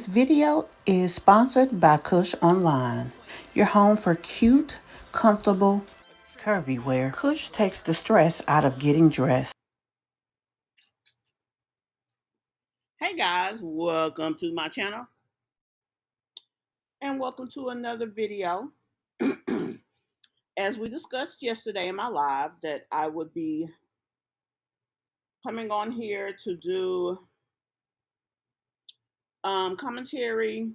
video is sponsored by Kush Online, your home for cute, comfortable, curvy wear. Kush takes the stress out of getting dressed. Hey guys, welcome to my channel and welcome to another video. As we discussed yesterday in my live, that I would be coming on here to do commentary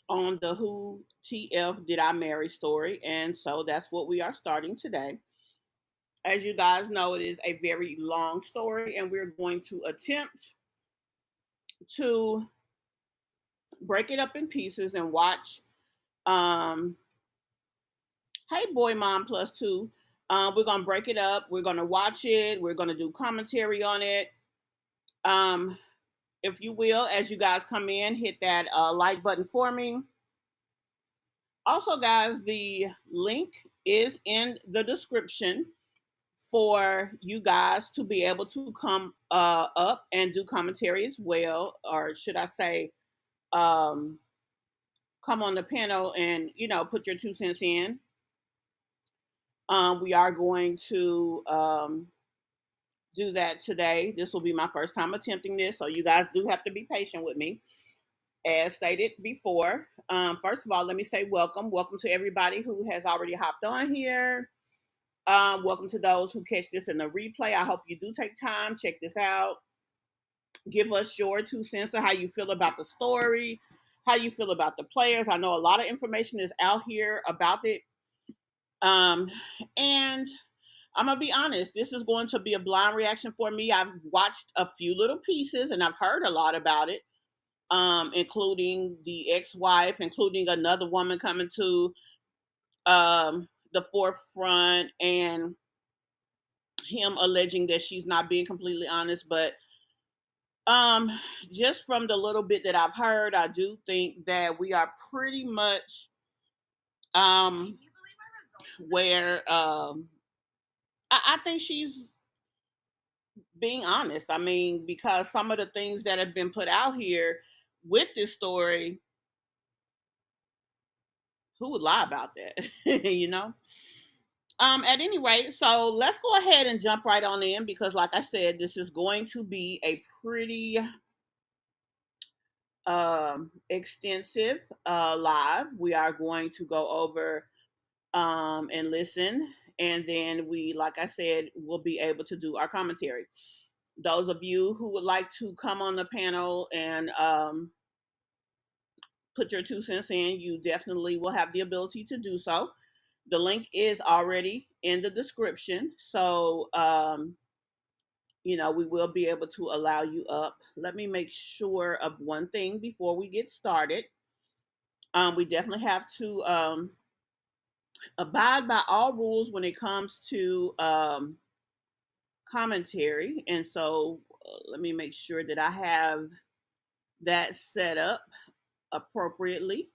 on the Who TF Did I Marry story, and so that's what we are starting today. As you guys know, it is a very long story, and we're going to attempt to break it up in pieces and watch. Hey, Boy Mom Plus Two. We're gonna break it up. We're gonna watch it. We're gonna do commentary on it. If you will, as you guys come in, hit that like button for me. Also, guys, the link is in the description for you guys to be able to come up and do commentary as well, or should I say, come on the panel and put your 2 cents in. We are going to do that today. This will be my first time attempting this, so you guys do have to be patient with me. As stated before, first of all, let me say welcome to everybody who has already hopped on here. Welcome to those who catch this in the replay. I hope you do take time, check this out. Give us your 2 cents on how you feel about the story, how you feel about the players. I know a lot of information is out here about it. And I'm going to be honest, this is going to be a blind reaction for me. I've watched a few little pieces and I've heard a lot about it, including the ex-wife, including another woman coming to the forefront and him alleging that she's not being completely honest. But just from the little bit that I've heard, I do think that we are pretty much where I think she's being honest. I mean, because some of the things that have been put out here with this story, who would lie about that? At any rate, so let's go ahead and jump right on in, because like I said, this is going to be a pretty extensive live. We are going to go over and listen, and then we, like I said, will be able to do our commentary. Those of you who would like to come on the panel and put your 2 cents in, you definitely will have the ability to do so. The link is already in the description, so we will be able to allow you up. Let me make sure of one thing before we get started. We definitely have to abide by all rules when it comes to commentary, and so let me make sure that I have that set up appropriately.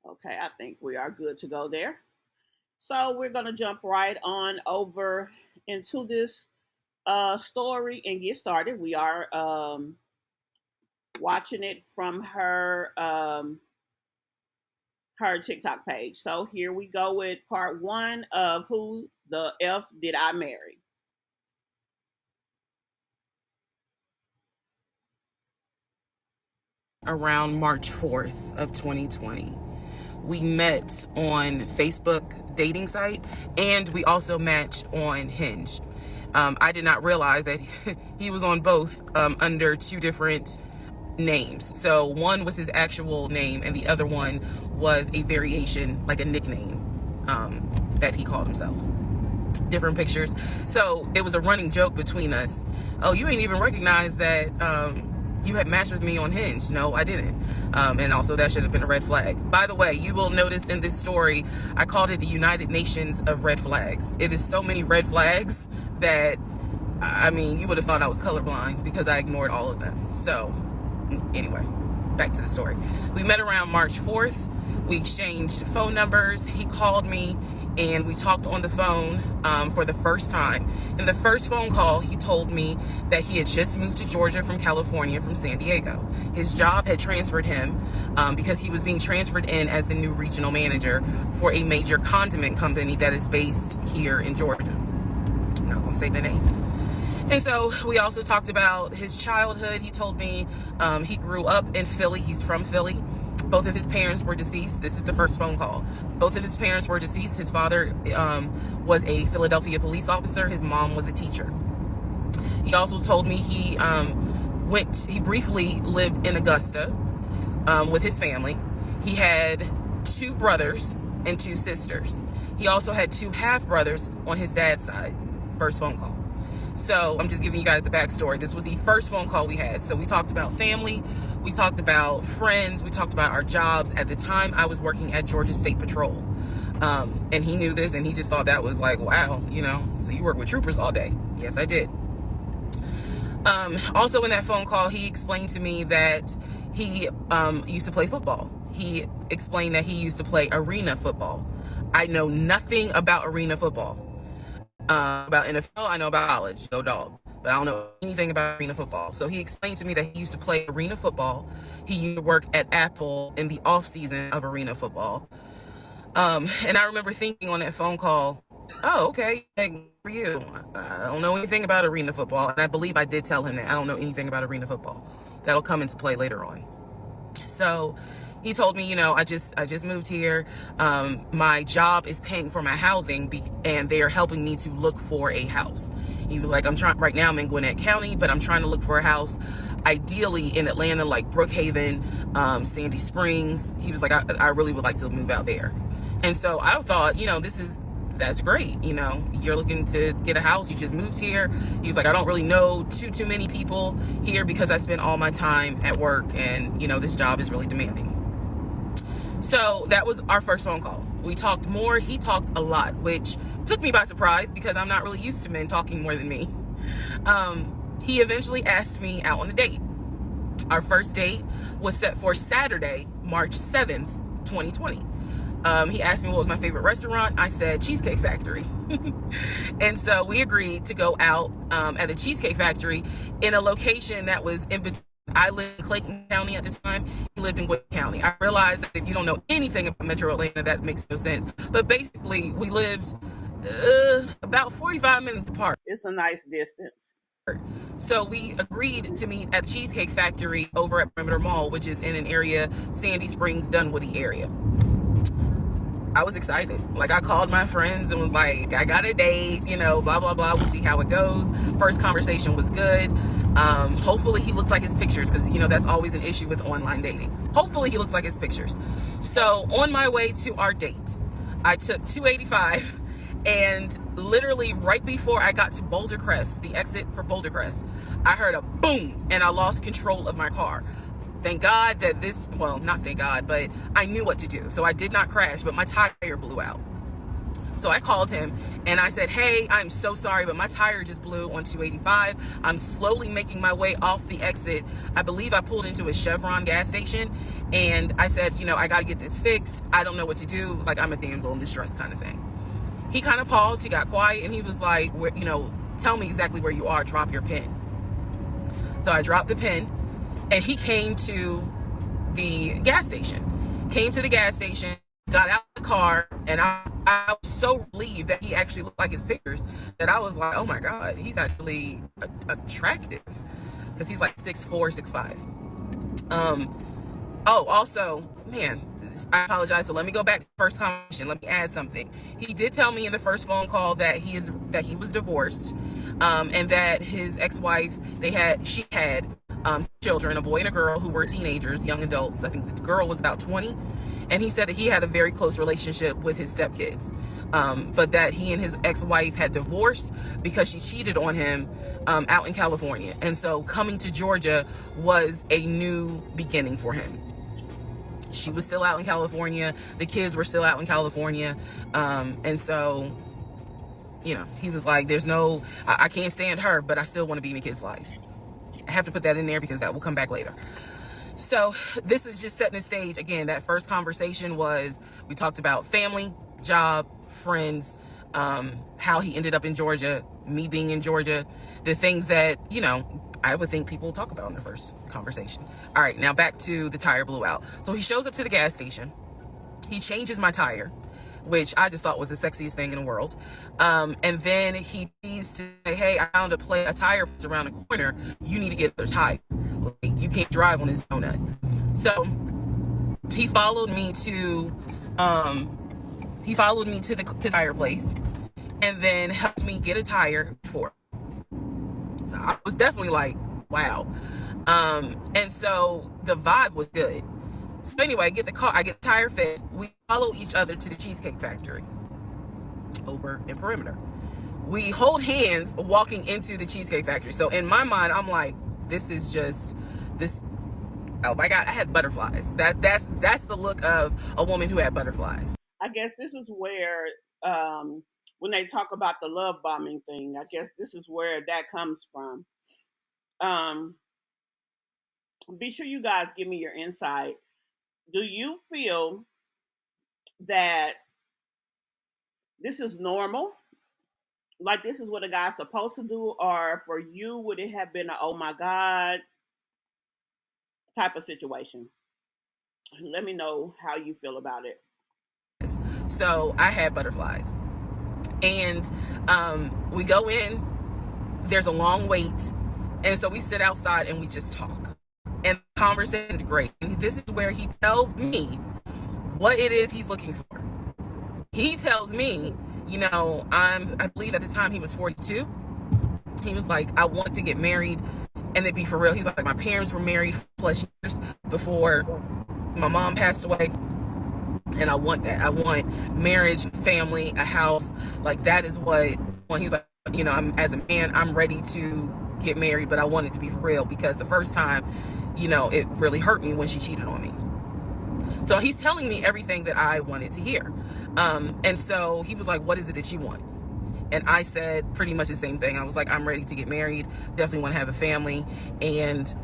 Okay, I think we are good to go there. So we're going to jump right on over into this story and get started. We are watching it from her TikTok page. So here we go with part 1 of Who the F Did I Marry? Around March 4th of 2020. We met on Facebook dating site, and we also matched on Hinge. I did not realize that he was on both under 2 different names. So one was his actual name, and the other one was a variation, like a nickname that he called himself. Different pictures. So it was a running joke between us. Oh, you ain't even recognize that you had matched with me on Hinge. No, I didn't. And also that should have been a red flag. By the way, you will notice in this story, I called it the United Nations of red flags. It is so many red flags that, I mean, you would have thought I was colorblind because I ignored all of them. So anyway, back to the story. We met around March 4th. We exchanged phone numbers. He called me and we talked on the phone for the first time. In the first phone call, he told me that he had just moved to Georgia from California, from San Diego. His job had transferred him because he was being transferred in as the new regional manager for a major condiment company that is based here in Georgia. I'm not going to say the name. And so we also talked about his childhood. He told me he grew up in Philly. He's from Philly. Both of his parents were deceased. This is the first phone call. Both of his parents were deceased. His father was a Philadelphia police officer. His mom was a teacher. He also told me he briefly lived in Augusta with his family. He had 2 brothers and 2 sisters. He also had 2 half-brothers on his dad's side. First phone call. So I'm just giving you guys the backstory. This was the first phone call we had. So we talked about family. We talked about friends. We talked about our jobs. At the time, I was working at Georgia State Patrol. And he knew this, and he just thought that was like, wow, so you work with troopers all day. Yes, I did. Also in that phone call, he explained to me that he used to play football. He explained that he used to play arena football. I know nothing about arena football. About NFL, I know about college, go dog, but I don't know anything about arena football. So he explained to me that he used to play arena football. He used to work at Apple in the off season of arena football. And I remember thinking on that phone call, oh, okay, hey, for you. I don't know anything about arena football. And I believe I did tell him that I don't know anything about arena football. That'll come into play later on. So he told me, I just moved here. My job is paying for my housing and they are helping me to look for a house. He was like, right now I'm in Gwinnett County, but I'm trying to look for a house, ideally in Atlanta, like Brookhaven, Sandy Springs. He was like, I really would like to move out there. And so I thought, that's great. You're looking to get a house. You just moved here. He was like, I don't really know too many people here because I spend all my time at work and, this job is really demanding. So that was our first phone call. We talked more. He talked a lot, which took me by surprise because I'm not really used to men talking more than me. He eventually asked me out on a date. Our first date was set for Saturday, March 7th, 2020. He asked me what was my favorite restaurant. I said Cheesecake Factory. And so we agreed to go out at a Cheesecake Factory in a location that was in between. I lived in Clayton County at the time. He lived in Gwinnett County. I realized that if you don't know anything about Metro Atlanta, that makes no sense. But basically, we lived about 45 minutes apart. It's a nice distance. So we agreed to meet at the Cheesecake Factory over at Perimeter Mall, which is in an area, Sandy Springs, Dunwoody area. I was excited. Like, I called my friends and was like, I got a date, blah, blah, blah. We'll see how it goes. First conversation was good. Hopefully he looks like his pictures because, that's always an issue with online dating. Hopefully he looks like his pictures. So on my way to our date, I took 285 and literally right before I got to Boulder Crest, the exit for Boulder Crest, I heard a boom and I lost control of my car. Thank God that not thank God, but I knew what to do. So I did not crash, but my tire blew out. So I called him and I said, hey, I'm so sorry, but my tire just blew on 285. I'm slowly making my way off the exit. I believe I pulled into a Chevron gas station and I said, I got to get this fixed. I don't know what to do. Like, I'm a damsel in distress kind of thing. He kind of paused. He got quiet and he was like, tell me exactly where you are. Drop your pin. So I dropped the pin. And he came to the gas station, got out of the car, and I was so relieved that he actually looked like his pictures that I was like, oh my God, he's actually attractive because he's like 6'4", 6'5". Also, man, I apologize. So let me go back to the first conversation. Let me add something. He did tell me in the first phone call that he was divorced, and that his ex-wife, she had children, a boy and a girl who were teenagers, young adults. I think the girl was about 20. And he said that he had a very close relationship with his stepkids. But that he and his ex-wife had divorced because she cheated on him out in California. And so coming to Georgia was a new beginning for him. She was still out in California. The kids were still out in California. And so, he was like, I can't stand her, but I still want to be in the kids' lives. I have to put that in there because that will come back later. So this is just setting the stage. Again, that first conversation we talked about family. job, friends, how he ended up in Georgia, me being in Georgia, the things that, I would think people talk about in the first conversation. All right, now back to the tire blew out. So he shows up to the gas station. He changes my tire, which I just thought was the sexiest thing in the world. And then he needs to say, hey, I found a tire around the corner. You need to get their tire. Like, you can't drive on this donut. So he followed me to the tire place and then helped me get a tire for it. So I was definitely like, wow. And so the vibe was good. So anyway, I get the tire fit. We follow each other to the Cheesecake Factory over in Perimeter. We hold hands walking into the Cheesecake Factory. So in my mind, I'm like, this is just this. Oh my God, I had butterflies. That's the look of a woman who had butterflies. I guess this is where, when they talk about the love bombing thing, I guess this is where that comes from. Um, be sure you guys give me your insight. Do you feel that this is normal? Like this is what a guy's supposed to do, or for you, would it have been a oh my God type of situation? Let me know how you feel about it. So I had butterflies. And we go in, there's a long wait. And so we sit outside and we just talk. And the conversation is great. And this is where he tells me what it is he's looking for. He tells me, I believe at the time he was 42. He was like, I want to get married and it be for real. He's like, my parents were married for plus years before my mom passed away. And I want that. I want marriage, family, a house. Like that is what he's like, as a man, I'm ready to get married, but I want it to be for real because the first time, it really hurt me when she cheated on me. So he's telling me everything that I wanted to hear. And so he was like, what is it that you want? And I said pretty much the same thing. I was like, I'm ready to get married. Definitely want to have a family. And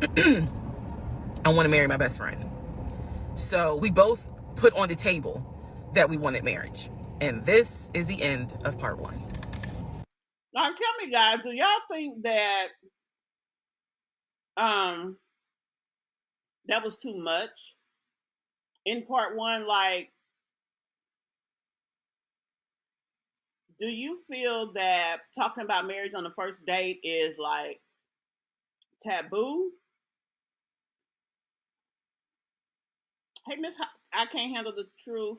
I want to marry my best friend. So we both put on the table that we wanted marriage. And this is the end of part one. Now tell me, guys, do y'all think that um that was too much in part one? Like, do you feel that talking about marriage on the first date is like taboo? Hey, Miss, I can't handle the truth.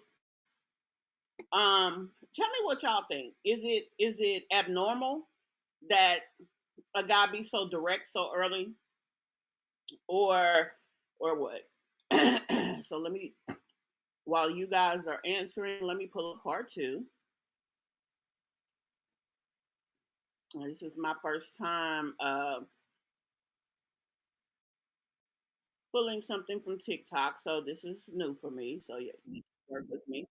Tell me what y'all think. Is it abnormal that a guy be so direct so early, or what? So let me, while you guys are answering, let me pull up part two. This is my first time pulling something from TikTok, so this is new for me. So yeah, you work with me.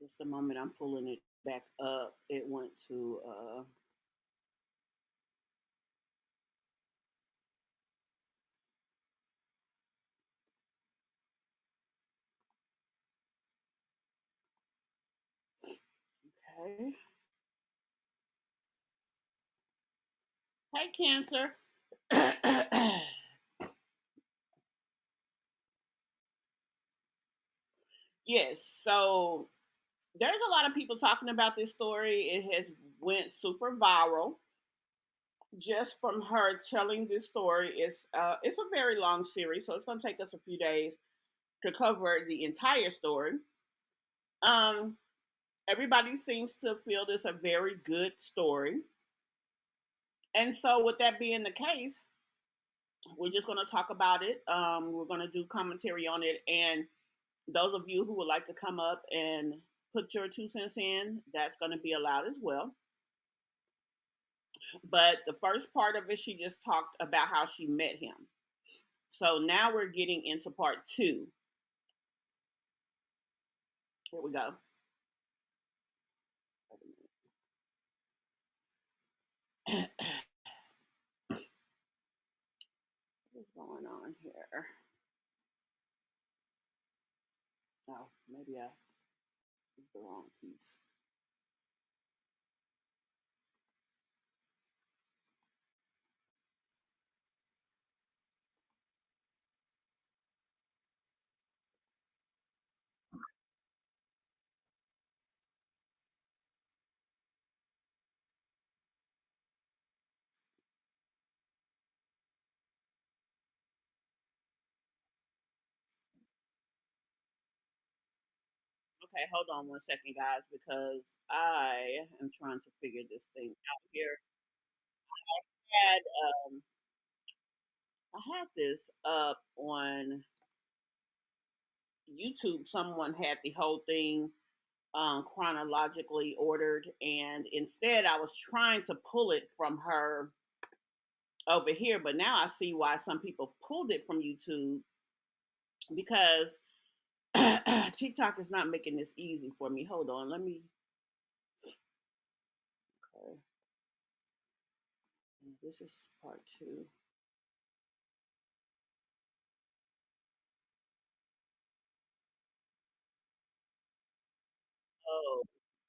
Just a moment, I'm pulling it back up. It went to okay. Hey, Cancer. Yes, so there's a lot of people talking about this story. It has went super viral just from her telling this story. It's a very long series, so it's going to take us a few days to cover the entire story. Um, Everybody seems to feel this a very good story. And so, with that being the case, we're just going to talk about it. We're going to do commentary on it. And those of you who would like to come up and put your 2 cents in, that's going to be allowed as well. But the first part of it, she just talked about how she met him. So now we're getting into part two. Here we go. What's going on here? Oh, maybe I used the wrong piece. Okay, hold on 1 second, guys, because I am trying to figure this thing out here. Had I had this up on YouTube. Someone had the whole thing chronologically ordered, and instead I was trying to pull it from her over here, but now I see why some people pulled it from YouTube because TikTok is not making this easy for me. Hold on, let me. Okay, this is part two. Oh,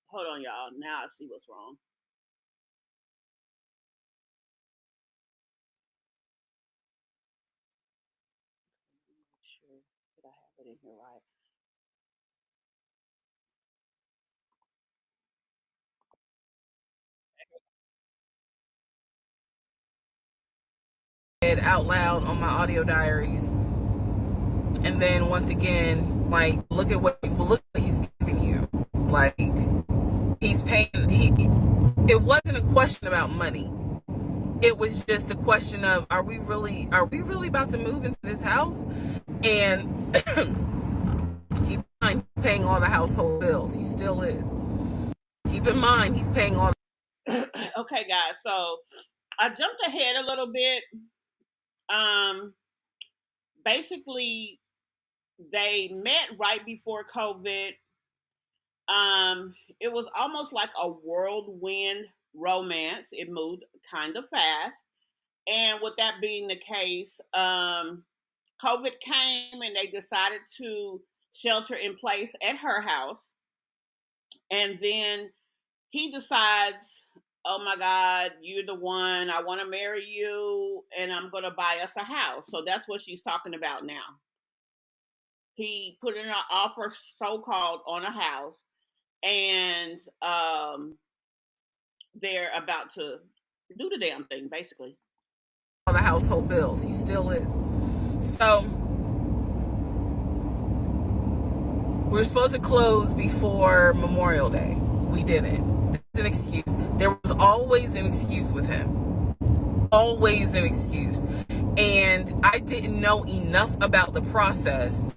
hold on, y'all. Now I see what's wrong. Make sure that I have it in here right. It out loud on my audio diaries, and then once again, like, look what he's giving you. Like, he's paying. It wasn't a question about money. It was just a question of, are we really about to move into this house? And keep in mind, he's paying all the household bills. He still is. Keep in mind, he's paying all. Okay, guys. So I jumped ahead a little bit. Basically, they met right before COVID. It was almost like a whirlwind romance. It moved kind of fast. And with that being the case, COVID came and they decided to shelter in place at her house. And then he decides, oh my God, you're the one. I want to marry you and I'm going to buy us a house. So that's what she's talking about now. He put in an offer, so called, on a house. And they're about to do the damn thing, basically. The household bills. He still is. So we were supposed to close before Memorial Day. We didn't. It's an excuse. There was always an excuse with him. Always an excuse. And I didn't know enough about the process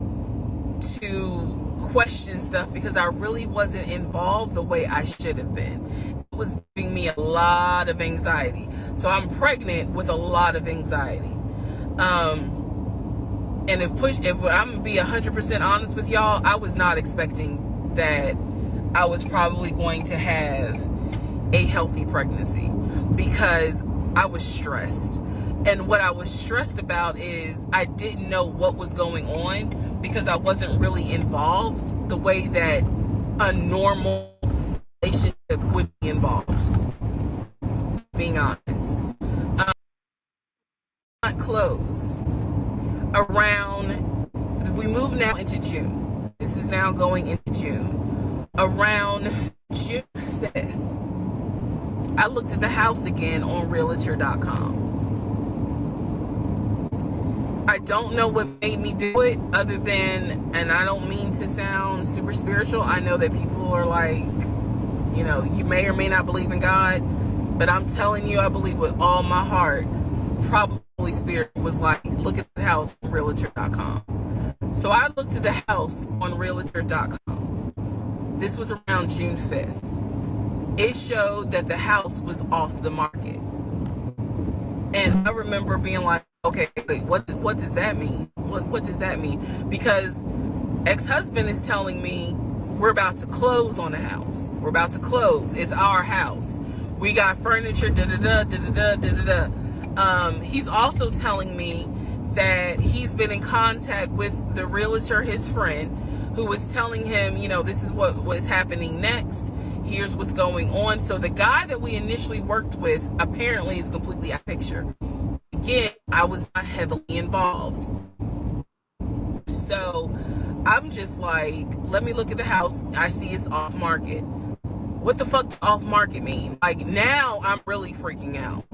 to question stuff because I really wasn't involved the way I should have been. It was giving me a lot of anxiety. So I'm pregnant with a lot of anxiety. And if I'm gonna be 100% honest with y'all, I was not expecting that I was probably going to have a healthy pregnancy because I was stressed. And what I was stressed about is I didn't know what was going on because I wasn't really involved the way that a normal relationship would be involved. Being honest. Not close. We move now into June. This is now going into June. Around June 5th, I looked at the house again on realtor.com. I don't know what made me do it other than, and I don't mean to sound super spiritual. I know that people are like, You know, you may or may not believe in God, but I'm telling you, I believe with all my heart, probably Spirit was like, look at the house on realtor.com. So I looked at the house on realtor.com. This was around June 5th. It showed that the house was off the market. And I remember being like, okay, wait, what does that mean? What does that mean? Because ex-husband is telling me we're about to close on the house. We're about to close. It's our house. We got furniture, he's also telling me that he's been in contact with the realtor, his friend, who was telling him, you know, this is what was happening next. Here's what's going on. So the guy that we initially worked with apparently is completely out of picture. Again, I was not heavily involved. So I'm just like, let me look at the house. I see it's off market. What the fuck does off market mean? Like, now I'm really freaking out.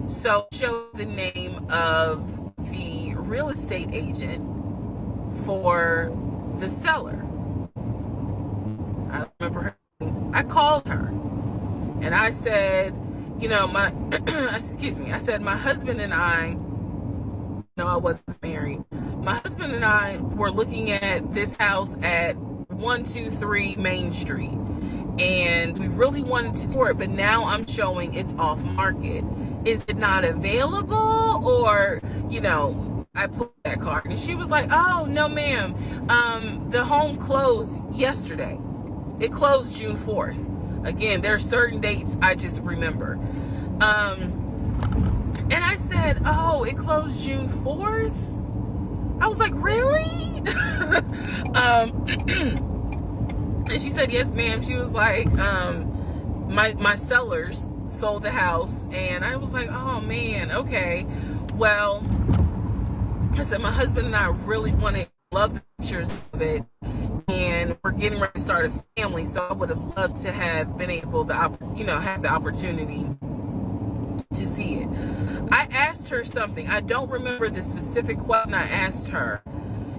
So show the name of the real estate agent for the seller. I don't remember her. I called her and I said, you know, I said, my husband and I, no, I wasn't married. My husband and I were looking at this house at 123 Main Street, and we really wanted to tour it, but now I'm showing it's off market. Is it not available? Or, you know, I pulled that card and she was like, oh, no, ma'am. The home closed yesterday. It closed June 4th. Again, there are certain dates I just remember. And I said, oh, it closed June 4th? I was like, really? And she said, yes, ma'am. She was like, my sellers sold the house. And I was like, oh, man, okay. Well, I said, my husband and I really love the pictures of it. And we're getting ready to start a family. So I would have loved to have been able to, you know, have the opportunity to see it. I asked her something. I don't remember the specific question I asked her.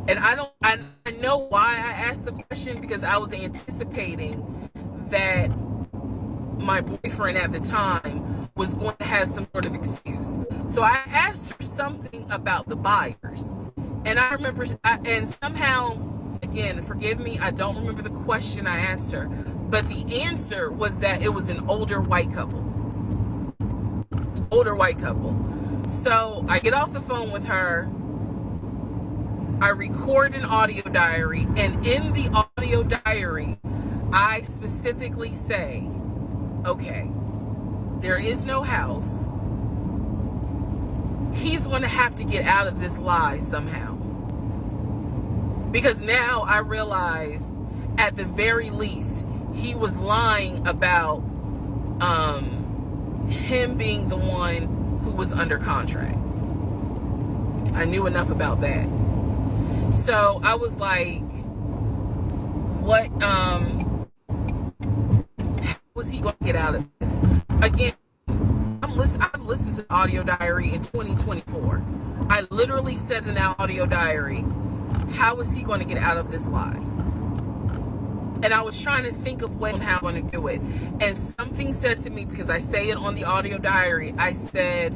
And I know why I asked the question, because I was anticipating that my boyfriend at the time was going to have some sort of excuse. So I asked her something about the buyers. And I remember, and somehow, again, forgive me, I don't remember the question I asked her, but the answer was that it was an older white couple. So I get off the phone with her. I record an audio diary, and in the audio diary, I specifically say, okay, there is no house. He's going to have to get out of this lie somehow. Because now I realize, at the very least, he was lying about him being the one who was under contract. I knew enough about that. So I was like, what, how was he going to get out of this? Again, I've listened to the audio diary in 2024. I literally said in that audio diary, how is he going to get out of this lie? And I was trying to think of when, how I'm going to do it. And something said to me, because I say it on the audio diary, I said,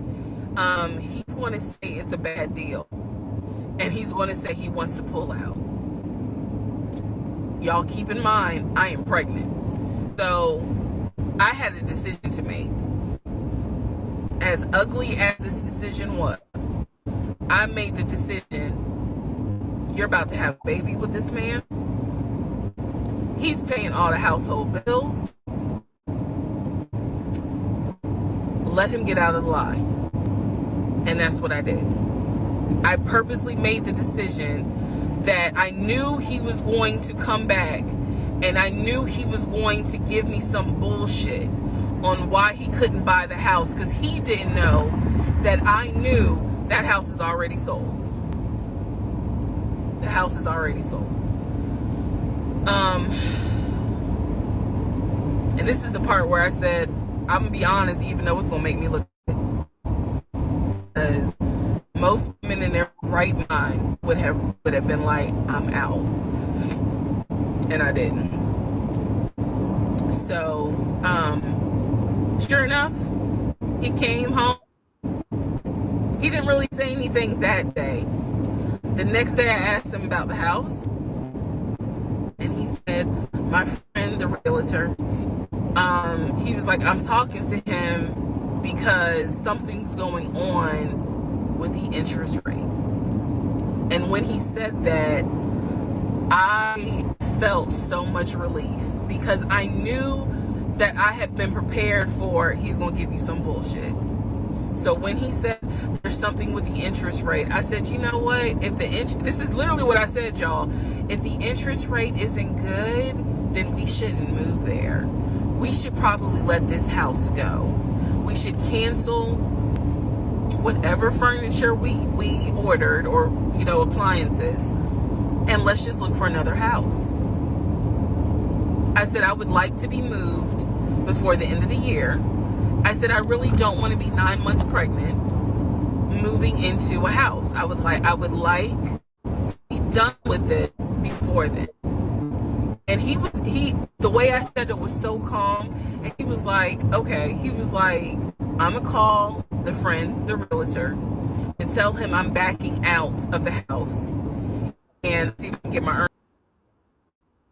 he's going to say it's a bad deal. And he's going to say he wants to pull out. Y'all keep in mind, I am pregnant. So I had a decision to make. As ugly as this decision was, I made the decision, you're about to have a baby with this man. He's paying all the household bills. Let him get out of the lie. And that's what I did. I purposely made the decision that I knew he was going to come back, and I knew he was going to give me some bullshit on why he couldn't buy the house, because he didn't know that I knew that house is already sold. The house is already sold. And this is the part where I said, I'm gonna be honest, even though it's gonna make me look good. Because most women in their right mind would have been like, I'm out. And I didn't. So, sure enough, he came home. He didn't really say anything that day. The next day, I asked him about the house, and he said, my friend, the realtor, he was like, I'm talking to him because something's going on with the interest rate. And when he said that, I felt so much relief because I knew that I had been prepared for he's going to give you some bullshit. So when he said there's something with the interest rate, I said, you know what? If this is literally what I said, y'all. If the interest rate isn't good, then we shouldn't move there. We should probably let this house go. We should cancel whatever furniture we ordered or, appliances, and let's just look for another house. I said I would like to be moved before the end of the year. I said I really don't want to be 9 months pregnant moving into a house. I would like to be done with this before then. And the way I said it was so calm, and he was like, okay. He was like, I'm gonna call the friend, the realtor, and tell him I'm backing out of the house and see if I can get my earnings.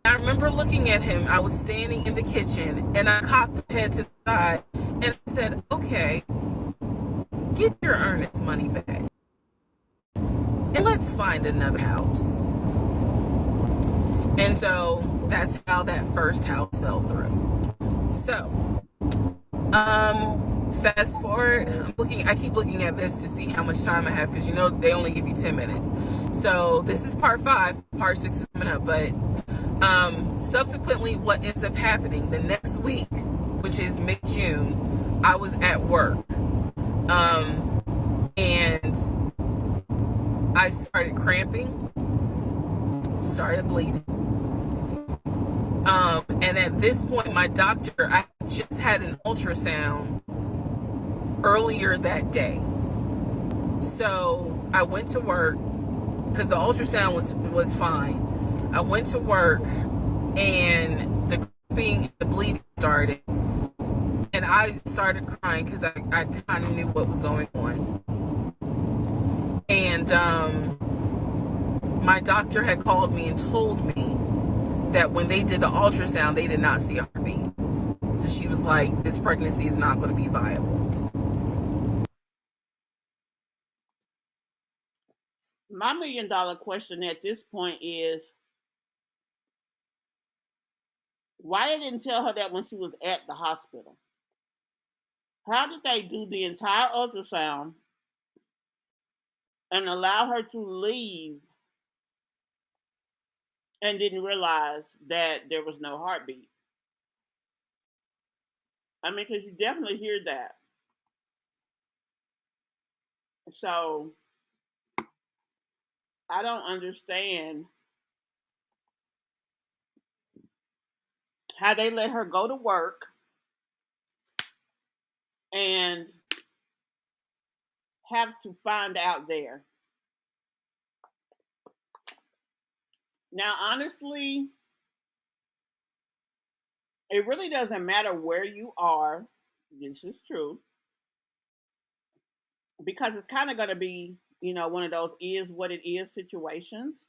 I remember looking at him. I was standing in the kitchen and I cocked my head to the side and I said, okay, get your earnest money back and let's find another house. And so that's how that first house fell through. So, fast forward, I keep looking at this to see how much time I have because they only give you 10 minutes. So this is part 5, part 6 is coming up, but subsequently what ends up happening the next week, which is mid-June, I was at work, and I started cramping, started bleeding, and at this point my doctor, I just had an ultrasound earlier that day, so I went to work because the ultrasound was fine. I went to work and the cramping, the bleeding started, and I started crying because I kind of knew what was going on. And my doctor had called me and told me that when they did the ultrasound, they did not see a heartbeat. So she was like, this pregnancy is not going to be viable. My $1,000,000 question at this point is, why they didn't tell her that when she was at the hospital? How did they do the entire ultrasound and allow her to leave and didn't realize that there was no heartbeat? I mean, because you definitely hear that. So I don't understand how they let her go to work and have to find out there. Now, honestly, it really doesn't matter where you are. This is true because it's kind of going to be, one of those is what it is situations.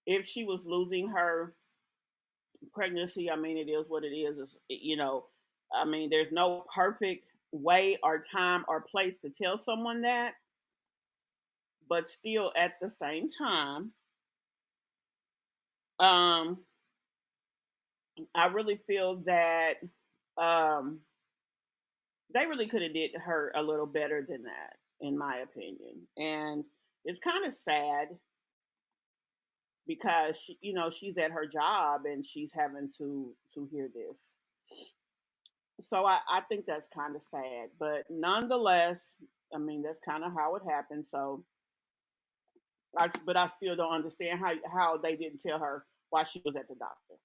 If she was losing her pregnancy, I mean, it is what it is. I mean, there's no perfect way or time or place to tell someone that, but still at the same time, um, I really feel that um, they really could have did her a little better than that, in my opinion. And it's kind of sad because she's at her job and she's having to hear this. So I think that's kind of sad, but nonetheless, I mean that's kind of how it happened. So but I still don't understand how they didn't tell her while she was at the doctor.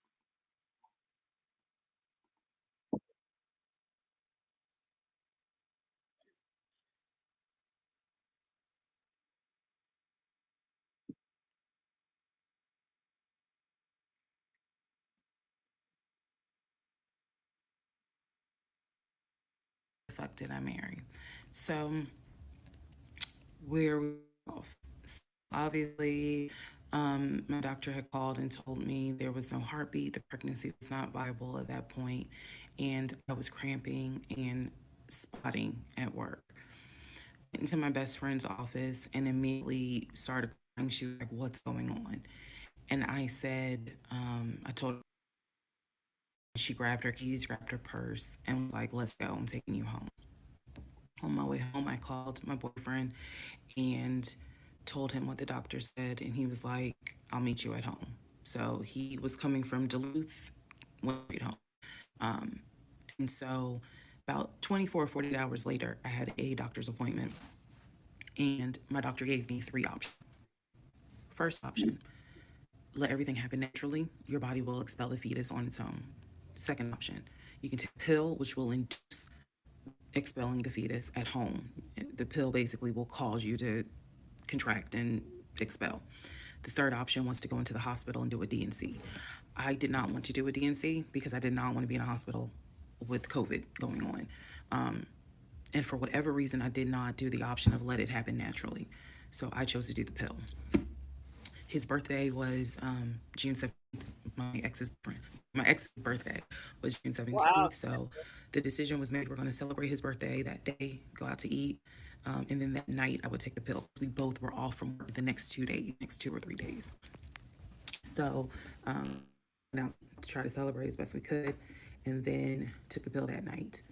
fuck did I marry? So we're off. So obviously, my doctor had called and told me there was no heartbeat. The pregnancy was not viable at that point, and I was cramping and spotting at work. Went into my best friend's office and immediately started crying. She was like, "What's going on?" And I said, I told her. She grabbed her keys, grabbed her purse, and was like, "Let's go. I'm taking you home." On my way home, I called my boyfriend and told him what the doctor said, and he was like, "I'll meet you at home." So he was coming from Duluth, went right home. Um, and so about 24 or 48 hours later, I had a doctor's appointment, and my doctor gave me three options. First option, let everything happen naturally. Your body will expel the fetus on its own. Second option, you can take a pill, which will induce expelling the fetus at home. The pill basically will cause you to contract and expel. The third option was to go into the hospital and do a DNC. I did not want to do a DNC because I did not want to be in a hospital with COVID going on. And for whatever reason, I did not do the option of let it happen naturally. So I chose to do the pill. His birthday was June 17th. My ex's birthday was June Wow. 17th. So the decision was made. We're going to celebrate his birthday that day, go out to eat. And then that night, I would take the pill. We both were off from work the next 2 days, next 2 or 3 days. So now to try to celebrate as best we could, and then took the pill that night.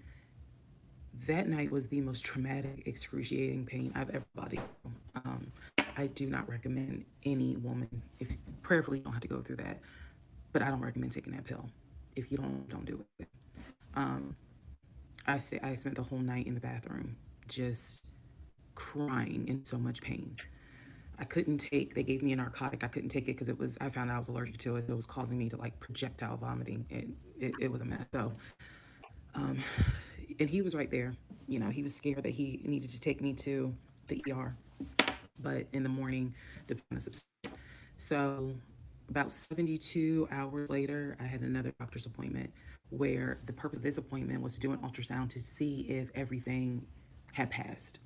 That night was the most traumatic, excruciating pain I've ever bodied. Um, I do not recommend any woman, if prayerfully you don't have to go through that, but I don't recommend taking that pill. If you don't do it. Um, I spent the whole night in the bathroom just crying in so much pain. I couldn't take. They gave me a narcotic. I couldn't take it because it was. I found out I was allergic to it. It was causing me to like projectile vomiting. It was a mess. So, um, and he was right there. You know, he was scared that he needed to take me to the ER. But in the morning, the pain subsided. So, about 72 hours later, I had another doctor's appointment where the purpose of this appointment was to do an ultrasound to see if everything had passed.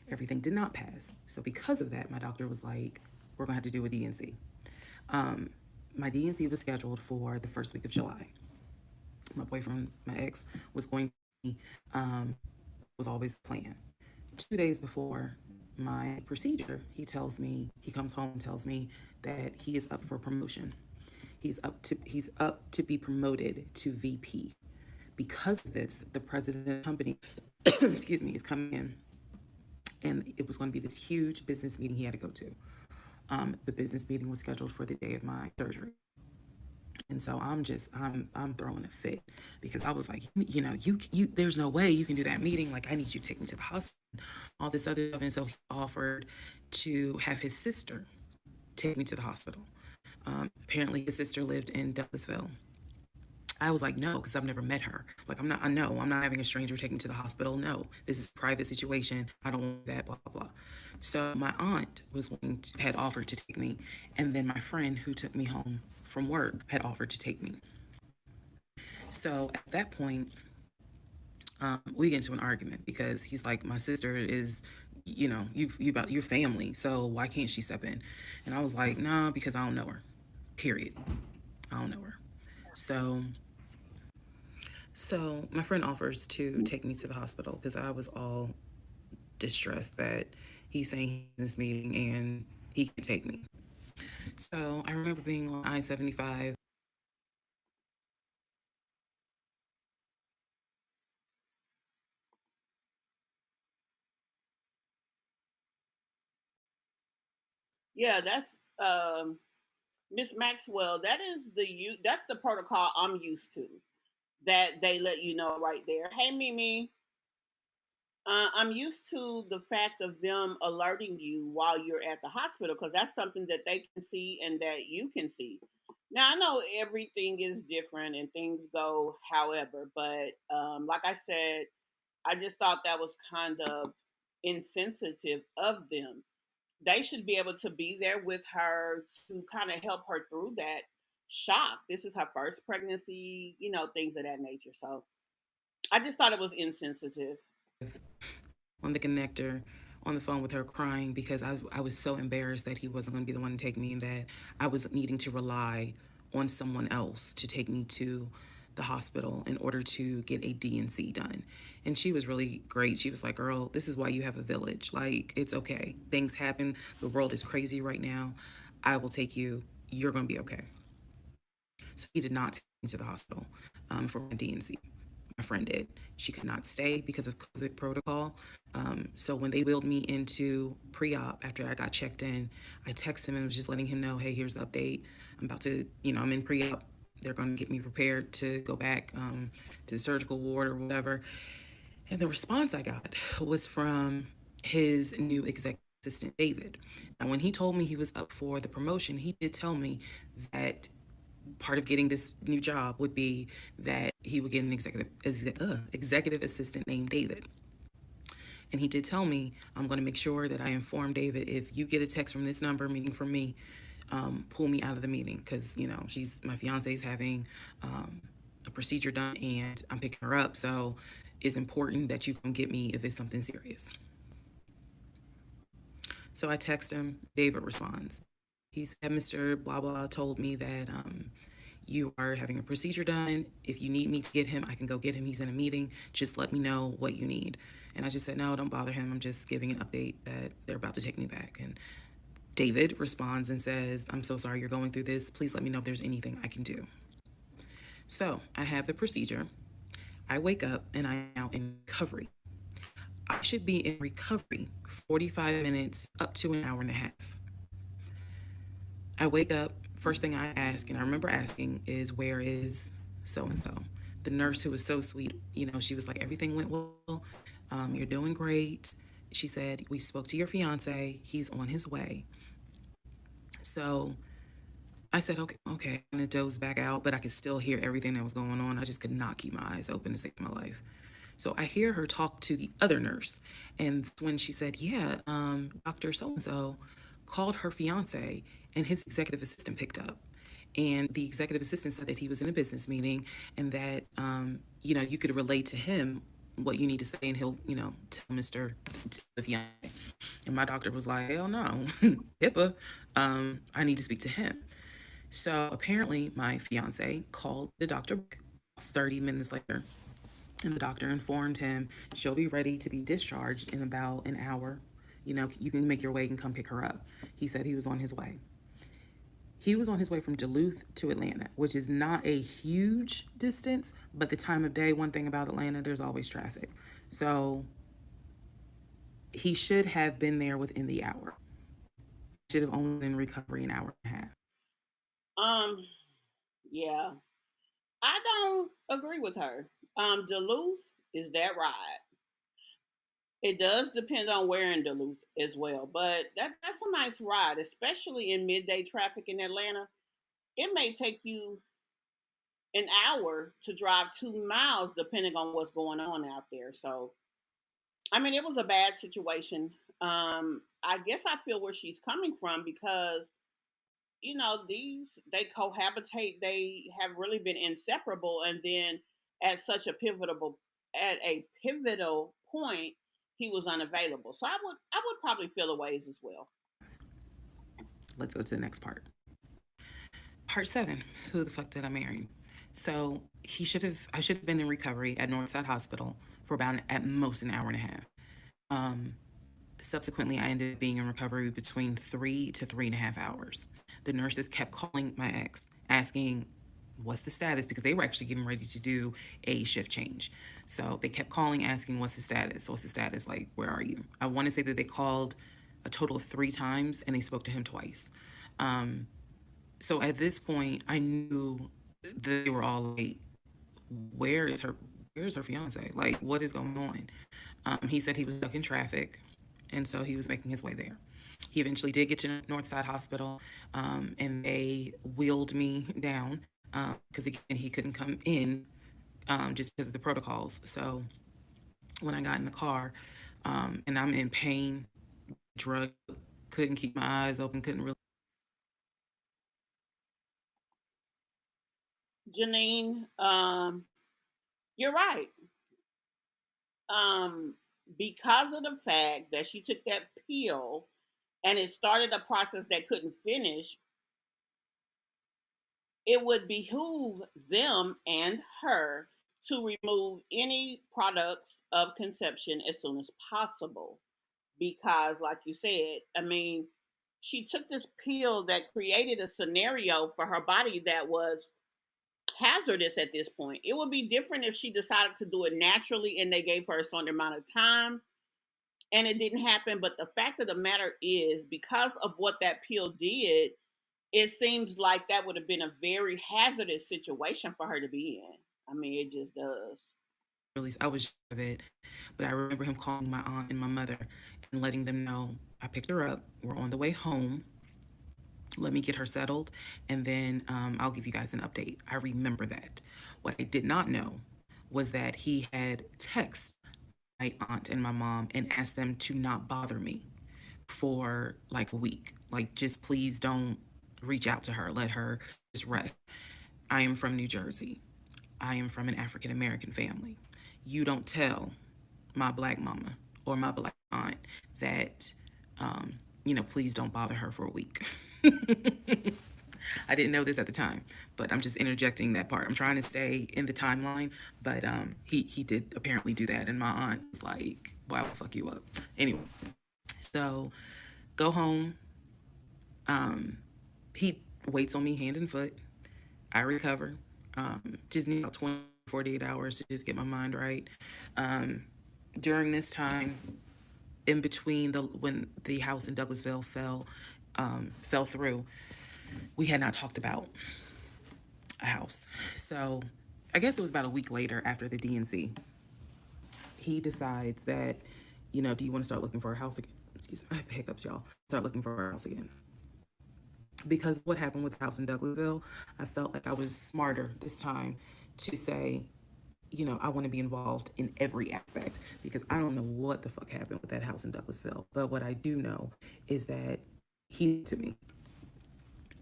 Everything did not pass. So, because of that, my doctor was like, "We're going to have to do a DNC." Um, my DNC was scheduled for the first week of July. My boyfriend, my ex, was going to, was always the plan. 2 days before my procedure, he comes home and tells me that he is up for promotion. He's up to be promoted to VP. Because of this, the president of the company, excuse me, is coming in, and it was going to be this huge business meeting he had to go to. The business meeting was scheduled for the day of my surgery. And so I'm throwing a fit because I was like, there's no way you can do that meeting. Like, I need you to take me to the hospital, all this other stuff. And so he offered to have his sister take me to the hospital. Apparently his sister lived in Douglasville. I was like, no, because I've never met her. Like, I know, I'm not having a stranger take me to the hospital. No, this is a private situation. I don't want that, blah, blah, blah. So my aunt had offered to take me. And then my friend who took me home from work had offered to take me. So at that point, we get into an argument because he's like, my sister is, you about your family. So why can't she step in? And I was like, no, because I don't know her. Period. I don't know her. So So my friend offers to take me to the hospital because I was all distressed that he's saying he's in this meeting and he can take me. So I remember being on I-75. Yeah, that's Miss Maxwell. That's the protocol I'm used to. That they let you know right there. Hey, Mimi. I'm used to the fact of them alerting you while you're at the hospital because that's something that they can see and that you can see. Now I know everything is different and things go however, but like I said, I just thought that was kind of insensitive of them. They should be able to be there with her to kind of help her through that shock. This is her first pregnancy, things of that nature. So I just thought it was insensitive. on the connector on the phone with her crying because I was so embarrassed that he wasn't going to be the one to take me and that I was needing to rely on someone else to take me to the hospital in order to get a DNC done. And she was really great. She was like, "Girl, this is why you have a village. Like, it's okay. Things happen. The world is crazy right now. I will take you. You're going to be okay." So he did not take me to the hospital for my DNC. My friend did. She could not stay because of COVID protocol. So when they wheeled me into pre-op after I got checked in, I texted him and was just letting him know, "Hey, here's the update. I'm about to, I'm in pre-op. They're going to get me prepared to go back to the surgical ward or whatever." And the response I got was from his new executive assistant, David. Now, when he told me he was up for the promotion, he did tell me that part of getting this new job would be that he would get an executive assistant named David. And he did tell me, "I'm going to make sure that I inform David if you get a text from this number, meaning from me, pull me out of the meeting because she's my fiance's having a procedure done and I'm picking her up, so it's important that you come get me if it's something serious." So I text him. David responds. He said, "Mr. Blah Blah told me that you are having a procedure done. If you need me to get him, I can go get him. He's in a meeting. Just let me know what you need." And I just said, "No, don't bother him. I'm just giving an update that they're about to take me back." And David responds and says, "I'm so sorry you're going through this. Please let me know if there's anything I can do." So I have the procedure. I wake up and I'm now in recovery. I should be in recovery 45 minutes up to an hour and a half. I wake up, first thing I ask, and I remember asking, is where is so and so? The nurse, who was so sweet, she was like, "Everything went well. You're doing great." She said, "We spoke to your fiance. He's on his way." So I said, "Okay, okay." And it dozed back out, but I could still hear everything that was going on. I just could not keep my eyes open to save my life. So I hear her talk to the other nurse. And when she said, "Yeah, Dr. So and so called her fiance," and his executive assistant picked up. And the executive assistant said that he was in a business meeting and that, you could relate to him what you need to say and he'll, tell Mr. the fiance. And my doctor was like, "Hell no, HIPAA. I need to speak to him." So apparently, my fiance called the doctor 30 minutes later, and the doctor informed him she'll be ready to be discharged in about an hour. You can make your way and come pick her up. He said he was on his way. He was on his way from Duluth to Atlanta, which is not a huge distance, but the time of day, one thing about Atlanta, there's always traffic. So he should have been there within the hour. Should have only been in recovery an hour and a half. Um, yeah, I don't agree with her. Duluth is that ride. It does depend on where in Duluth as well, but that's a nice ride, especially in midday traffic in Atlanta. It may take you an hour to drive 2 miles, depending on what's going on out there. So, I mean, it was a bad situation. I guess I feel where she's coming from because these they cohabitate. They have really been inseparable, and then at such a pivotal point, he was unavailable. So I would probably feel the ways as well. Let's go to the next part. Part seven. Who the fuck did I marry? So I should have been in recovery at Northside Hospital for about at most an hour and a half. Subsequently, I ended up being in recovery between 3 to 3.5 hours. The nurses kept calling my ex, asking what's the status, because they were actually getting ready to do a shift change. So they kept calling, asking what's the status, what's the status, like, where are you? I want to say that they called a total of 3 times and they spoke to him twice. So at this point, I knew they were all like, where is her where's her fiance? Like, what is going on? He said he was stuck in traffic, and so he was making his way there. He eventually did get to Northside Hospital, and they wheeled me down because again he couldn't come in just because of the protocols. So when I got in the car, and I'm in pain, drug, couldn't keep my eyes open, couldn't really. Janine, you're right. because of the fact that she took that pill and it started a process that couldn't finish, it would behoove them and her to remove any products of conception as soon as possible. Because, like you said, I mean, she took this pill that created a scenario for her body that was hazardous at this point. It would be different if she decided to do it naturally and they gave her a certain amount of time and it didn't happen. But the fact of the matter is, because of what that pill did, it seems like that would have been a very hazardous situation for her to be in. I mean, it just does. Really, I was of it, but I remember him calling my aunt and my mother and letting them know I picked her up. We're on the way home. Let me get her settled, and then I'll give you guys an update. I remember that. What I did not know was that he had texted my aunt and my mom and asked them to not bother me for like a week. Like, just please don't reach out to her. Let her just rest. I am from New Jersey. I am from an African American family. You don't tell my black mama or my black aunt that, please don't bother her for a week. I didn't know this at the time, but I'm just interjecting that part. I'm trying to stay in the timeline, but he did apparently do that, and my aunt was like, "Why will fuck you up?" Anyway, so go home. He waits on me hand and foot. I recover. Just need about 48 hours to just get my mind right. During this time, in between the when the house in Douglasville fell through, we had not talked about a house. So I guess it was about a week later after the DNC. He decides that, do you want to start looking for a house again? Excuse me, I have hiccups, y'all. Start looking for a house again. Because what happened with the house in Douglasville, I felt like I was smarter this time to say, I want to be involved in every aspect because I don't know what the fuck happened with that house in Douglasville. But what I do know is that he to me.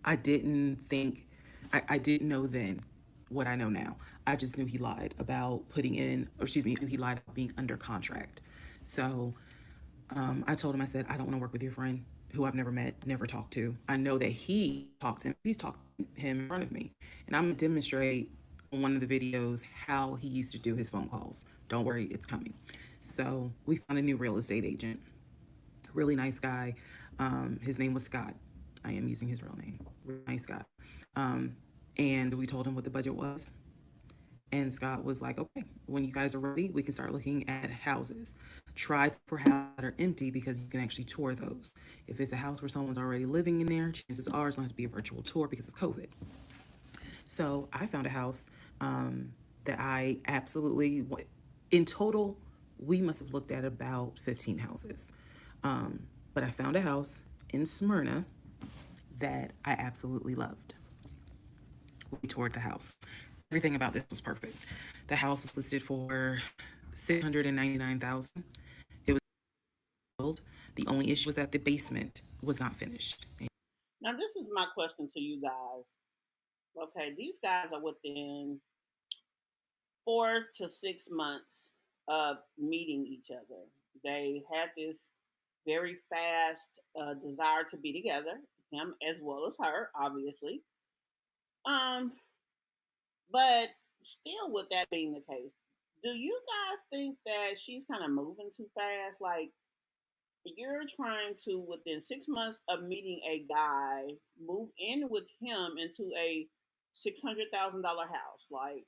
I didn't think, I didn't know then what I know now. I just knew he lied about putting in, or excuse me, he lied about being under contract. So I told him, I said, I don't want to work with your friend who I've never met, never talked to. I know that he's talked to him in front of me. And I'm going to demonstrate on one of the videos how he used to do his phone calls. Don't worry, it's coming. So we found a new real estate agent, really nice guy. His name was Scott. I am using his real name. Really nice guy. And we told him what the budget was. And Scott was like, okay, when you guys are ready, we can start looking at houses. Try for houses that are empty because you can actually tour those. If it's a house where someone's already living in there, chances are it's going to be a virtual tour because of COVID. So I found a house that I absolutely, in total, we must have looked at about 15 houses. But I found a house in Smyrna that I absolutely loved. We toured the house. Everything about this was perfect. The house was listed for 699,000. It was built. The only issue was that the basement was not finished. Now, this is my question to you guys. Okay, these guys are within 4 to 6 months of meeting each other. They had this very fast desire to be together, him as well as her, obviously. Um, but still, with that being the case, do you guys think that she's kind of moving too fast? Like, you're trying to, within 6 months of meeting a guy, move in with him into a $600,000 house. Like,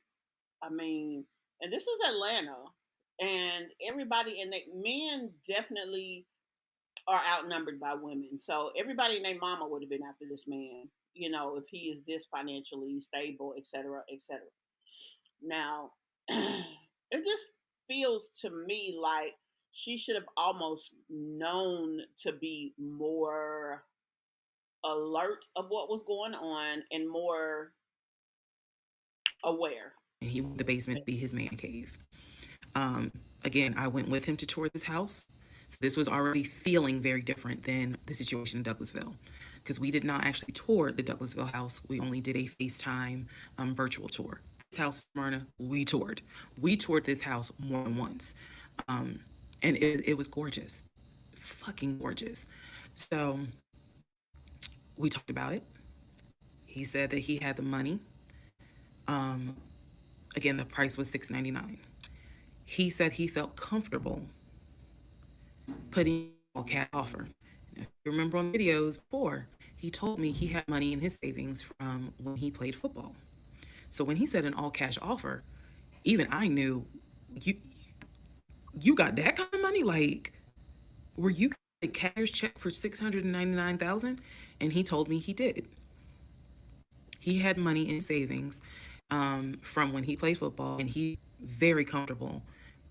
I mean, and this is Atlanta, and everybody and the men definitely are outnumbered by women. So everybody and their mama would have been after this man, if he is this financially stable, et cetera, et cetera. Now, it just feels to me like she should have almost known to be more alert of what was going on and more aware. And he wanted the basement to be his man cave. Um, Again, I went with him to tour this house. So this was already feeling very different than the situation in Douglasville because we did not actually tour the Douglasville house. We only did a FaceTime virtual tour. This house, Smyrna, we toured. We toured this house more than once. and it was gorgeous, fucking gorgeous. So we talked about it. He said that he had the money. Again, the price was $699. He said he felt comfortable putting all cash offer. If you remember on videos before, he told me he had money in his savings from when he played football. So when he said an all cash offer, even I knew you you got that kind of money. Like, were you a cashier's check for 699,000? And he told me he did. He had money in savings from when he played football, and he's very comfortable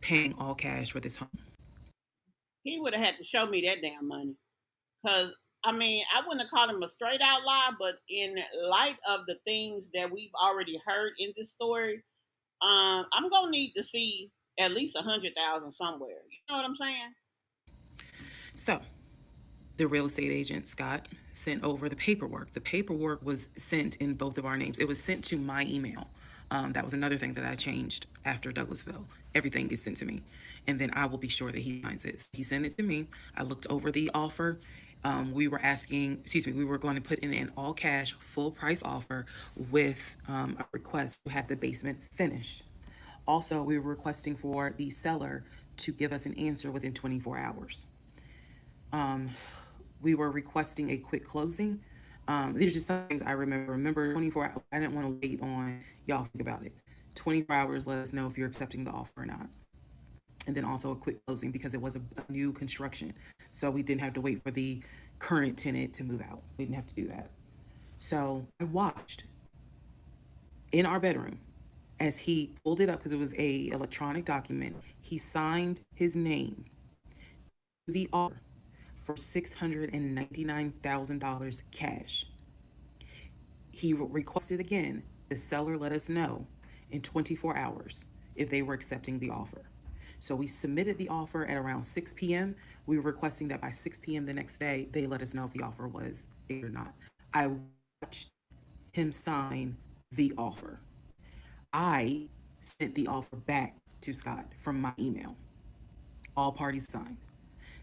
paying all cash for this home. He would have had to show me that damn money. Because, I mean, I wouldn't have called him a straight out lie, but in light of the things that we've already heard in this story, I'm going to need to see at least 100,000 somewhere. You know what I'm saying? So the real estate agent, Scott, sent over the paperwork. The paperwork was sent in both of our names. It was sent to my email. That was another thing that I changed after Douglasville. Everything gets sent to me. And then I will be sure that he signs it. He sent it to me. I looked over the offer. We were going to put in an all cash, full price offer with a request to have the basement finished. Also, we were requesting for the seller to give us an answer within 24 hours. We were requesting a quick closing. These are just some things I remember. Remember, 24 hours. I didn't want to wait on y'all think about it. 24 hours, let us know if you're accepting the offer or not. And then also a quick closing because it was a new construction. So we didn't have to wait for the current tenant to move out. We didn't have to do that. So I watched in our bedroom as he pulled it up because it was a electronic document. He signed his name to the offer for $699,000 cash. He requested again the seller let us know in 24 hours if they were accepting the offer. So we submitted the offer at around 6 p.m. We were requesting that by 6 p.m. the next day, they let us know if the offer was or not. I watched him sign the offer. I sent the offer back to Scott from my email. All parties signed.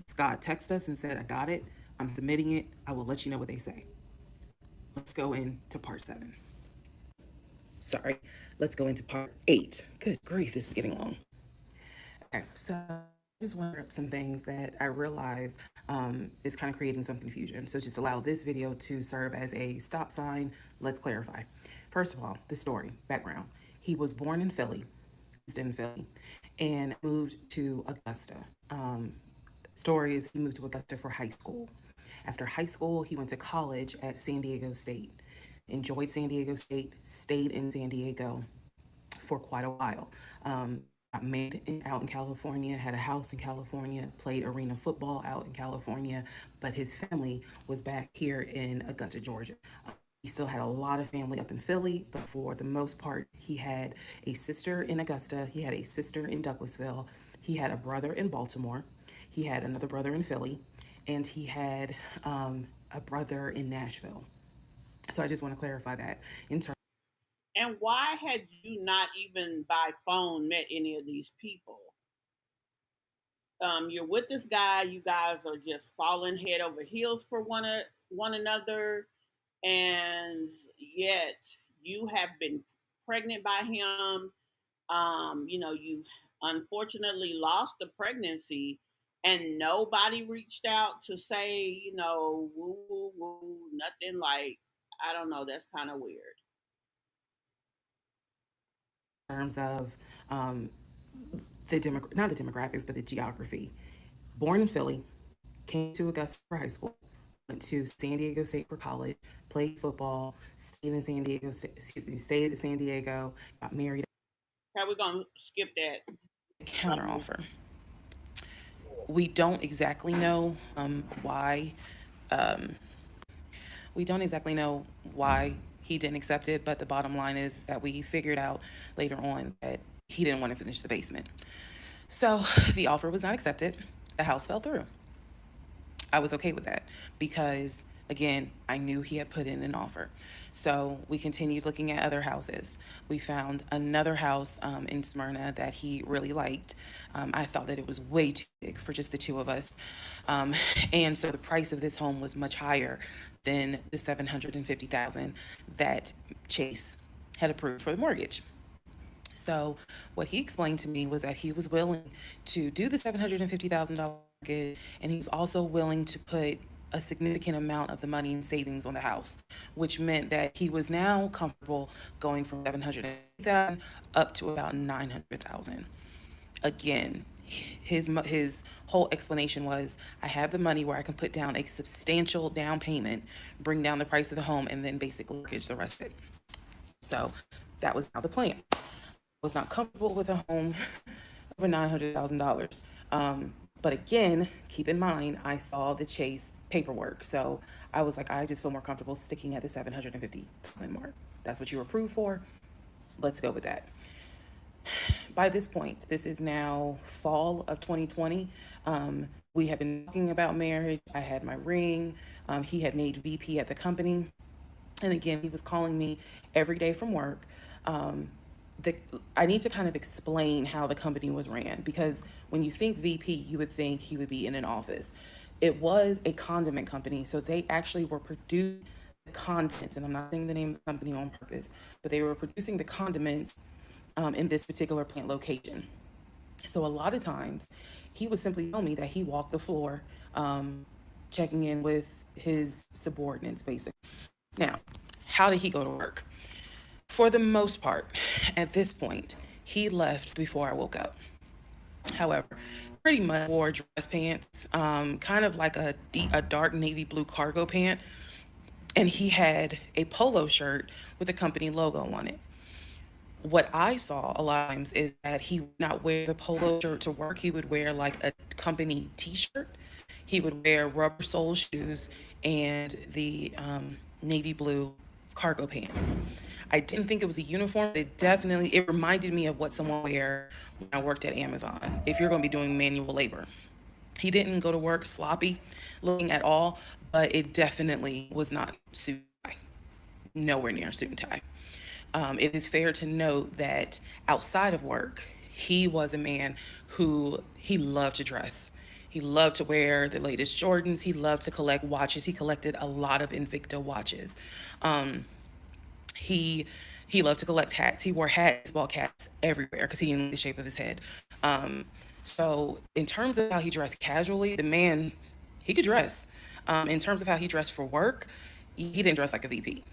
Scott texted us and said, I got it. I'm submitting it. I will let you know what they say. Let's go into part 7. Sorry. Let's go into part 8. Good grief, this is getting long. Okay, so I just want to up some things that I realized is kind of creating some confusion. So just allow this video to serve as a stop sign. Let's clarify. First of all, the story, background. He was born in Philly, in Philly, and moved to Augusta. Story is he moved to Augusta for high school. After high school, he went to college at San Diego State. Enjoyed San Diego State, stayed in San Diego for quite a while. Got married out in California, had a house in California, played arena football out in California, but his family was back here in Augusta, Georgia. He still had a lot of family up in Philly, but for the most part, he had a sister in Augusta, he had a sister in Douglasville, he had a brother in Baltimore, he had another brother in Philly, and he had a brother in Nashville. So I just want to clarify that in terms. And why had you not even by phone met any of these people? You're with this guy. You guys are just falling head over heels for one another, and yet you have been pregnant by him. You've unfortunately lost the pregnancy, and nobody reached out to say, woo woo woo, nothing like. I don't know. That's kind of weird. Terms of not the demographics, but the geography. Born in Philly, came to Augusta for high school, went to San Diego State for college, played football, stayed in San Diego. Stayed in San Diego, got married. Okay, we're gonna skip that. Counter offer. We don't exactly know why. We don't exactly know why he didn't accept it, but the bottom line is that we figured out later on that he didn't want to finish the basement. So the offer was not accepted. The house fell through. I was okay with that because Again, I knew he had put in an offer. So we continued looking at other houses. We found another house in Smyrna that he really liked. I thought that it was way too big for just the two of us. Um, and so the price of this home was much higher than the $750,000 that Chase had approved for the mortgage. So what he explained to me was that he was willing to do the $750,000 mortgage, and he was also willing to put a significant amount of the money in savings on the house, which meant that he was now comfortable going from 750,000 up to about 900,000. Again, his whole explanation was, I have the money where I can put down a substantial down payment, bring down the price of the home, and then basically mortgage the rest of it. So that was now the plan. Was not comfortable with a home over $900,000. But again, keep in mind, I saw the Chase paperwork. So I was like, I just feel more comfortable sticking at the 750,000 mark. That's what you were approved for. Let's go with that. By this point, this is now fall of 2020. We had been talking about marriage. I had my ring. He had made VP at the company. And again, he was calling me every day from work. Um, I need to kind of explain how the company was ran, because when you think VP, you would think he would be in an office. It was a condiment company, so they actually were producing the content, and I'm not saying the name of the company on purpose, but they were producing the condiments in this particular plant location. So a lot of times, he would simply tell me that he walked the floor, checking in with his subordinates, basically. Now, how did he go to work? For the most part, at this point, he left before I woke up. However, pretty much wore dress pants, kind of like a dark navy blue cargo pant, and he had a polo shirt with a company logo on it. What I saw a lot of times is that he would not wear the polo shirt to work. He would wear like a company t-shirt. He would wear rubber sole shoes and the navy blue cargo pants. I didn't think it was a uniform, but it reminded me of what someone would wear when I worked at Amazon, if you're going to be doing manual labor. He didn't go to work sloppy looking at all, but it definitely was not suit and tie, nowhere near suit and tie. It is fair to note that outside of work, he was a man who he loved to dress. He loved to wear the latest Jordans. He loved to collect watches. He collected a lot of Invicta watches. Um, he he loved to collect hats. He wore hats, baseball caps everywhere because he knew the shape of his head. Um, so in terms of how he dressed casually, the man, he could dress. In terms of how he dressed for work, he didn't dress like a VP.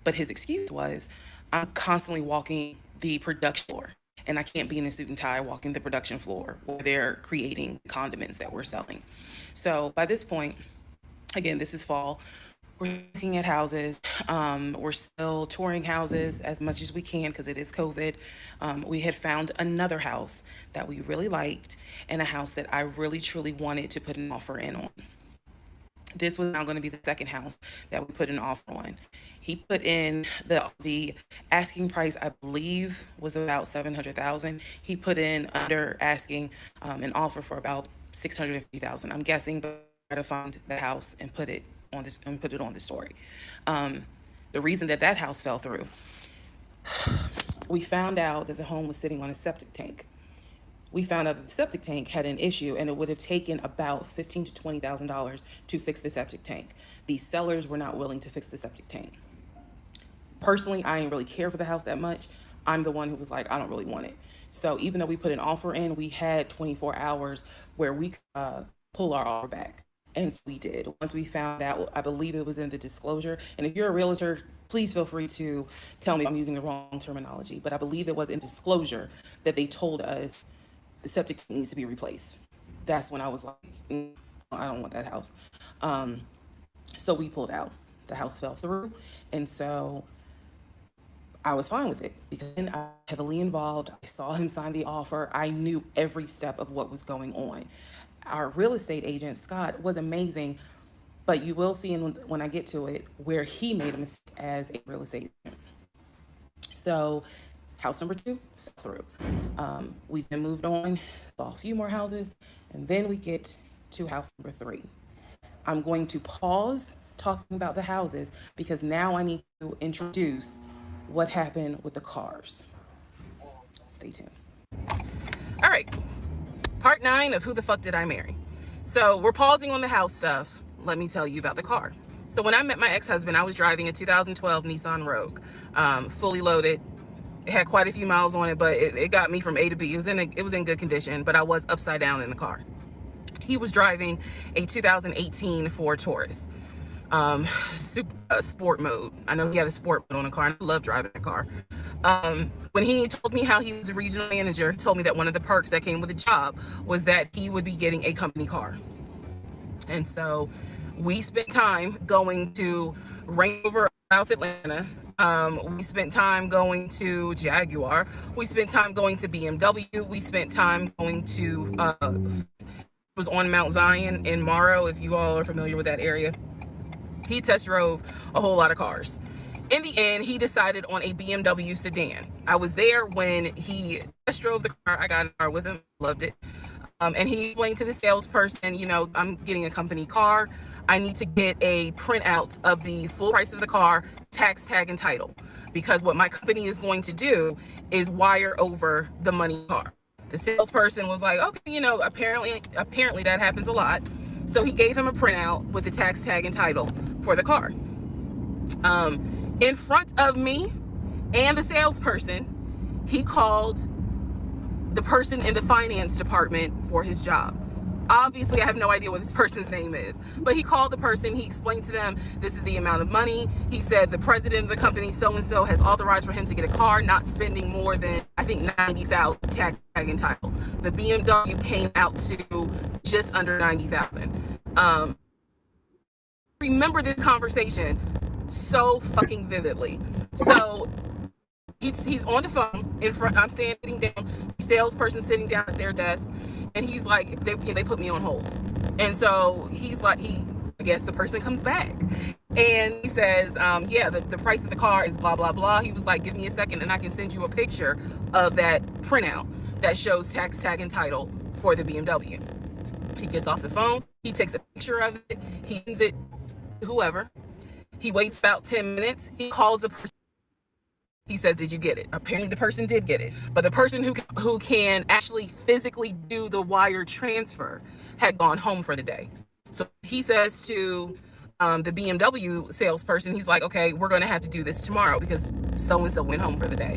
But his excuse was, I'm constantly walking the production floor, and I can't be in a suit and tie walking the production floor where they're creating condiments that we're selling. So by this point, again, this is fall. We're looking at houses. We're still touring houses as much as we can because it is COVID. We had found another house that we really liked, and a house that I really truly wanted to put an offer in on. This was now going to be the second house that we put an offer on. He put in the asking price, I believe, was about 700,000. He put in under asking an offer for about 650,000. I'm guessing, but try to find the house and put it on the story. The reason that that house fell through, we found out that the home was sitting on a septic tank. We found out that the septic tank had an issue, and it would have taken about $15,000 to $20,000 to fix the septic tank. The sellers were not willing to fix the septic tank. Personally, I didn't really care for the house that much. I'm the one who was like, I don't really want it. So even though we put an offer in, we had 24 hours where we could pull our offer back. And so we did. Once we found out, I believe it was in the disclosure. And if you're a realtor, please feel free to tell me if I'm using the wrong terminology. But I believe it was in disclosure that they told us the septic tank needs to be replaced. That's when I was like, I don't want that house. Um, so we pulled out. The house fell through. And so I was fine with it because I was heavily involved. I saw him sign the offer. I knew every step of what was going on. Our real estate agent, Scott, was amazing, but you will see when I get to it where he made a mistake as a real estate agent. So, house number two fell through. We then moved on, saw a few more houses, and then we get to house number three. I'm going to pause talking about the houses because now I need to introduce what happened with the cars. Stay tuned. All right, part 9 of Who the Fuck Did I Marry? So we're pausing on the house stuff. Let me tell you about the car. So when I met my ex-husband, I was driving a 2012 Nissan Rogue, fully loaded. It had quite a few miles on it, but it got me from A to B. It was in good condition, but I was upside down in the car. He was driving a 2018 Ford Taurus, super sport mode. I know he had a sport mode on the car, and I love driving that car. When he told me how he was a regional manager, he told me that one of the perks that came with the job was that he would be getting a company car. And so we spent time going to Range Rover South Atlanta. We spent time going to Jaguar. We spent time going to BMW. We spent time going to was on Mount Zion in Morrow, if you all are familiar with that area. He test drove a whole lot of cars. In the end, he decided on a BMW sedan. I was there when he test drove the car. I got in the car with him, loved it. And he explained to the salesperson, you know, I'm getting a company car. I need to get a printout of the full price of the car, tax tag and title, because what my company is going to do is wire over the money car. The salesperson was like, okay, you know, apparently that happens a lot. So he gave him a printout with the tax tag and title for the car. In front of me and the salesperson, he called the person in the finance department for his job. Obviously, I have no idea what this person's name is, but he called the person. He explained to them, this is the amount of money. He said the president of the company, so-and-so, has authorized for him to get a car, not spending more than, I think, $90,000 tax tag and title. The BMW came out to just under $90,000. Remember this conversation so fucking vividly. So he's on the phone in front. I'm standing down. The salesperson sitting down at their desk, and he's like, they put me on hold. And so he's like, I guess the person comes back, and he says, yeah, the price of the car is blah blah blah. He was like, give me a second, and I can send you a picture of that printout that shows tax tag and title for the BMW. He gets off the phone. He takes a picture of it. He sends it to whoever. He waits about 10 minutes. He calls the person. He says, did you get it? Apparently the person did get it. But the person who can actually physically do the wire transfer had gone home for the day. So he says to the BMW salesperson, he's like, okay, we're going to have to do this tomorrow because so-and-so went home for the day.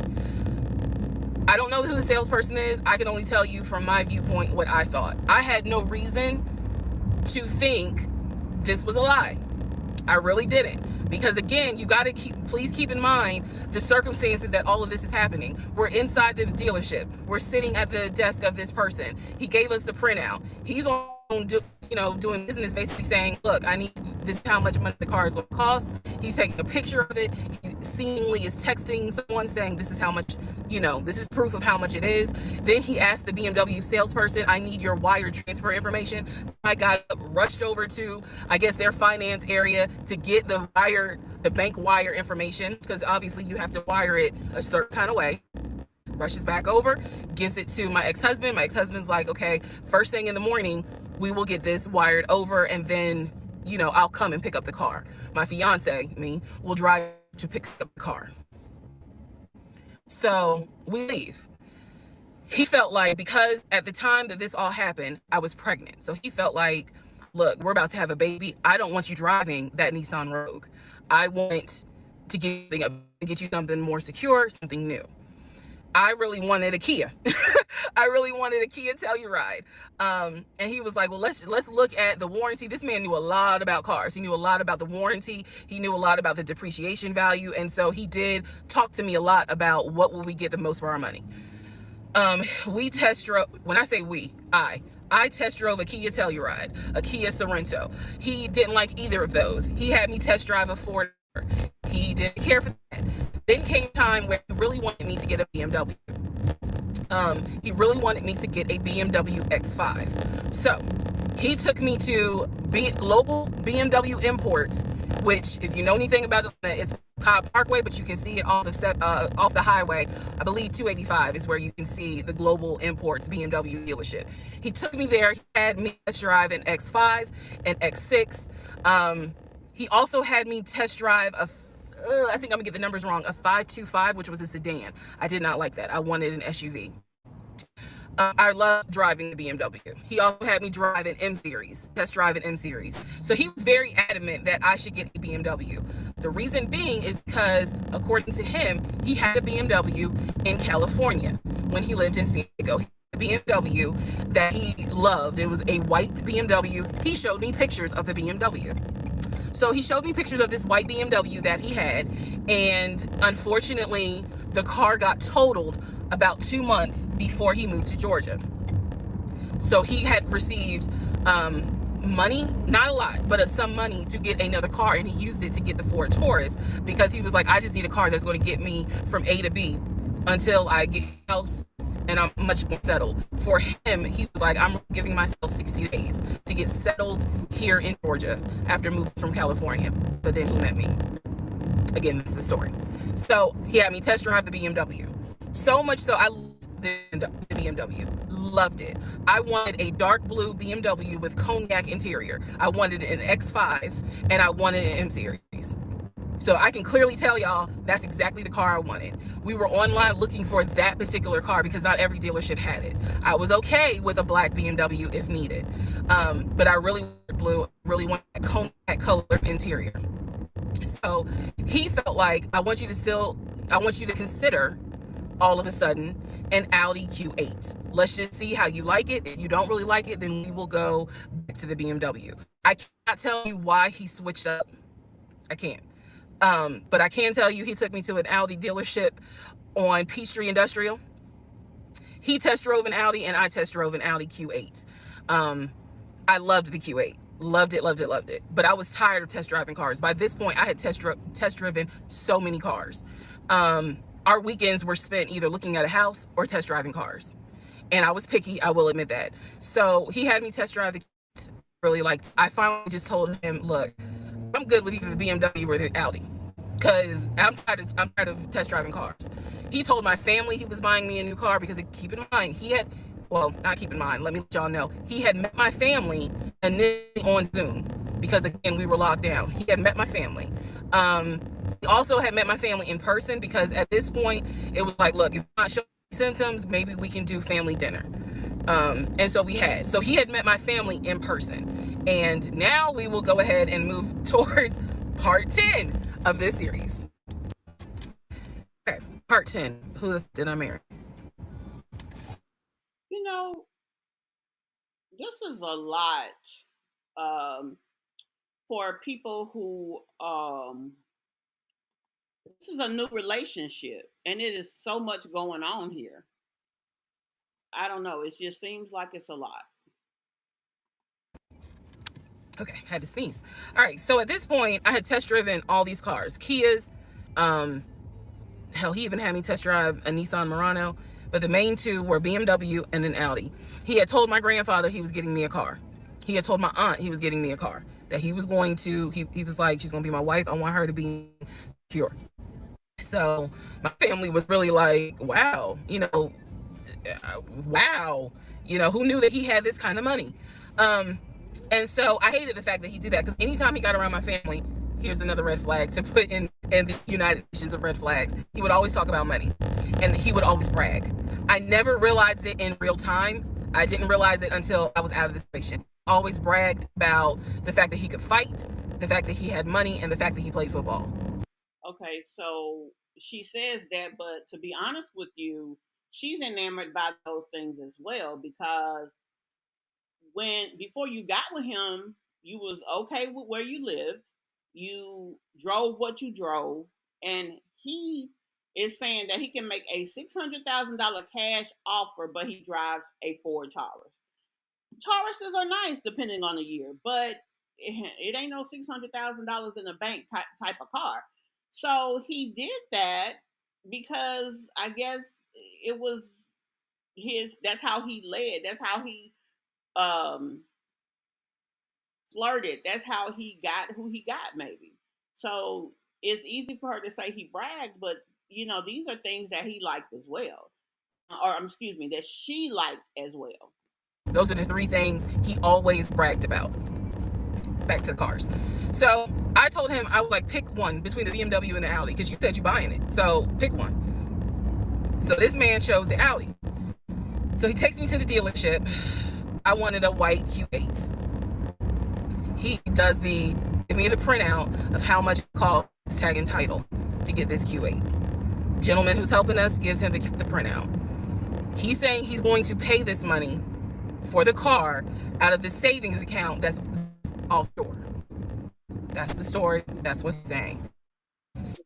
I don't know who the salesperson is. I can only tell you from my viewpoint what I thought. I had no reason to think this was a lie. I really didn't. Because again, you got to please keep in mind the circumstances that all of this is happening. We're inside the dealership. We're sitting at the desk of this person. He gave us the printout. He's on, doing business, basically saying, look, I need this is how much money the car is going to cost. He's taking a picture of it. He seemingly is texting someone saying, this is how much, this is proof of how much it is. Then he asked the BMW salesperson, I need your wire transfer information. I got rushed over to, I guess, their finance area to get the bank wire information, because obviously you have to wire it a certain kind of way. Rushes back over, gives it to my ex-husband. My ex-husband's like, okay, first thing in the morning, we will get this wired over, and then, I'll come and pick up the car. My fiance, me, will drive to pick up the car. So we leave. He felt like, because at the time that this all happened, I was pregnant. So he felt like, look, we're about to have a baby. I don't want you driving that Nissan Rogue. I want to get you something more secure, something new. I really wanted a Kia. I really wanted a Kia Telluride. And he was like, well, let's look at the warranty. This man knew a lot about cars. He knew a lot about the warranty. He knew a lot about the depreciation value. And so he did talk to me a lot about what will we get the most for our money. We test drove, when I say we, I test drove a Kia Telluride, a Kia Sorento. He didn't like either of those. He had me test drive a Ford. He didn't care for that. Then came time where he really wanted me to get a BMW. He really wanted me to get a BMW X5. So he took me to Global BMW Imports, which, if you know anything about it, it's Cobb Parkway, but you can see it off the highway. I believe 285 is where you can see the Global Imports BMW dealership. He took me there. He had me test drive an X5, an X6. He also had me test drive I think I'm gonna get the numbers wrong, a 525, which was a sedan. I did not like that. I wanted an SUV. I love driving the BMW. He also had me drive an M Series, test drive an M Series. So he was very adamant that I should get a BMW. The reason being is because, according to him, he had a BMW in California when he lived in San Diego. He had a BMW that he loved. It was a white BMW. He showed me pictures of the BMW. So he showed me pictures of this white BMW that he had, and unfortunately, the car got totaled about 2 months before he moved to Georgia. So he had received money, not a lot, but some money to get another car, and he used it to get the Ford Taurus because he was like, I just need a car that's going to get me from A to B until I get a house and I'm much more settled. For him, he was like, I'm giving myself 60 days to get settled here in Georgia after moving from California. But then he met me. Again, that's the story. So he had me test drive the BMW. So much so, I loved the BMW. Loved it. I wanted a dark blue BMW with cognac interior. I wanted an X5, and I wanted an M Series. So I can clearly tell y'all that's exactly the car I wanted. We were online looking for that particular car because not every dealership had it. I was okay with a black BMW if needed. But I really wanted blue, really wanted a cognac color interior. So he felt like, I want you to consider all of a sudden an Audi Q8. Let's just see how you like it. If you don't really like it, then we will go back to the BMW. I cannot tell you why he switched up. I can't. But I can tell you he took me to an Audi dealership on Peachtree Industrial. He test drove an Audi and I test drove an Audi Q8. I loved the Q8. Loved it, loved it, loved it. But I was tired of test driving cars. By this point, I had test driven so many cars. Our weekends were spent either looking at a house or test driving cars. And I was picky, I will admit that. So he had me test drive the Q8. Really, like, I finally just told him, look, I'm good with either the BMW or the Audi, because I'm tired of test driving cars. He told my family he was buying me a new car because, keep in mind, not keep in mind, let me let y'all know, he had met my family initially on Zoom because, again, we were locked down. He had met my family. He also had met my family in person because at this point, it was like, look, if you're not showing symptoms, maybe we can do family dinner. And so he had met my family in person. And now we will go ahead and move towards part 10 of this series. Okay, part 10. Who did I marry? You know, this is a lot for people who this is a new relationship and it is so much going on here. I don't know. It just seems like it's a lot. Okay, had to sneeze. All right, so at this point, I had test driven all these cars. Kias, hell, he even had me test drive a Nissan Murano, but the main two were BMW and an Audi. He had told my grandfather he was getting me a car. He had told my aunt he was getting me a car, that he was going to, he was like, she's going to be my wife. I want her to be pure. So my family was really like, wow, who knew that he had this kind of money? And so I hated the fact that he did that, because anytime he got around my family, here's another red flag to put in the United Nations of red flags, he would always talk about money, and he would always brag. I never realized it in real time. I didn't realize it until I was out of the situation. Always bragged about the fact that he could fight, the fact that he had money, and the fact that he played football. Okay, so she says that, but to be honest with you, she's enamored by those things as well, because before you got with him, you was okay with where you lived, you drove what you drove, and he is saying that he can make a $600,000 cash offer, but he drives a Ford Taurus. Tauruses are nice depending on the year, but it ain't no $600,000 in the bank type of car. So he did that because I guess it was that's how he led. That's how he um flirted. That's how he got who he got, maybe. So it's easy for her to say he bragged, but these are things that he liked as well. Or excuse me, that she liked as well. Those are the three things he always bragged about. back to the cars. So I told him, I was like, pick one between the BMW and the Audi, because you said you buying it. So pick one. So this man chose the Audi. So he takes me to the dealership. I wanted a white Q8. He does give me the printout of how much it costs, tag and title, to get this Q8. Gentleman who's helping us gives him the printout. He's saying he's going to pay this money for the car out of the savings account that's offshore. That's the story. That's what he's saying. So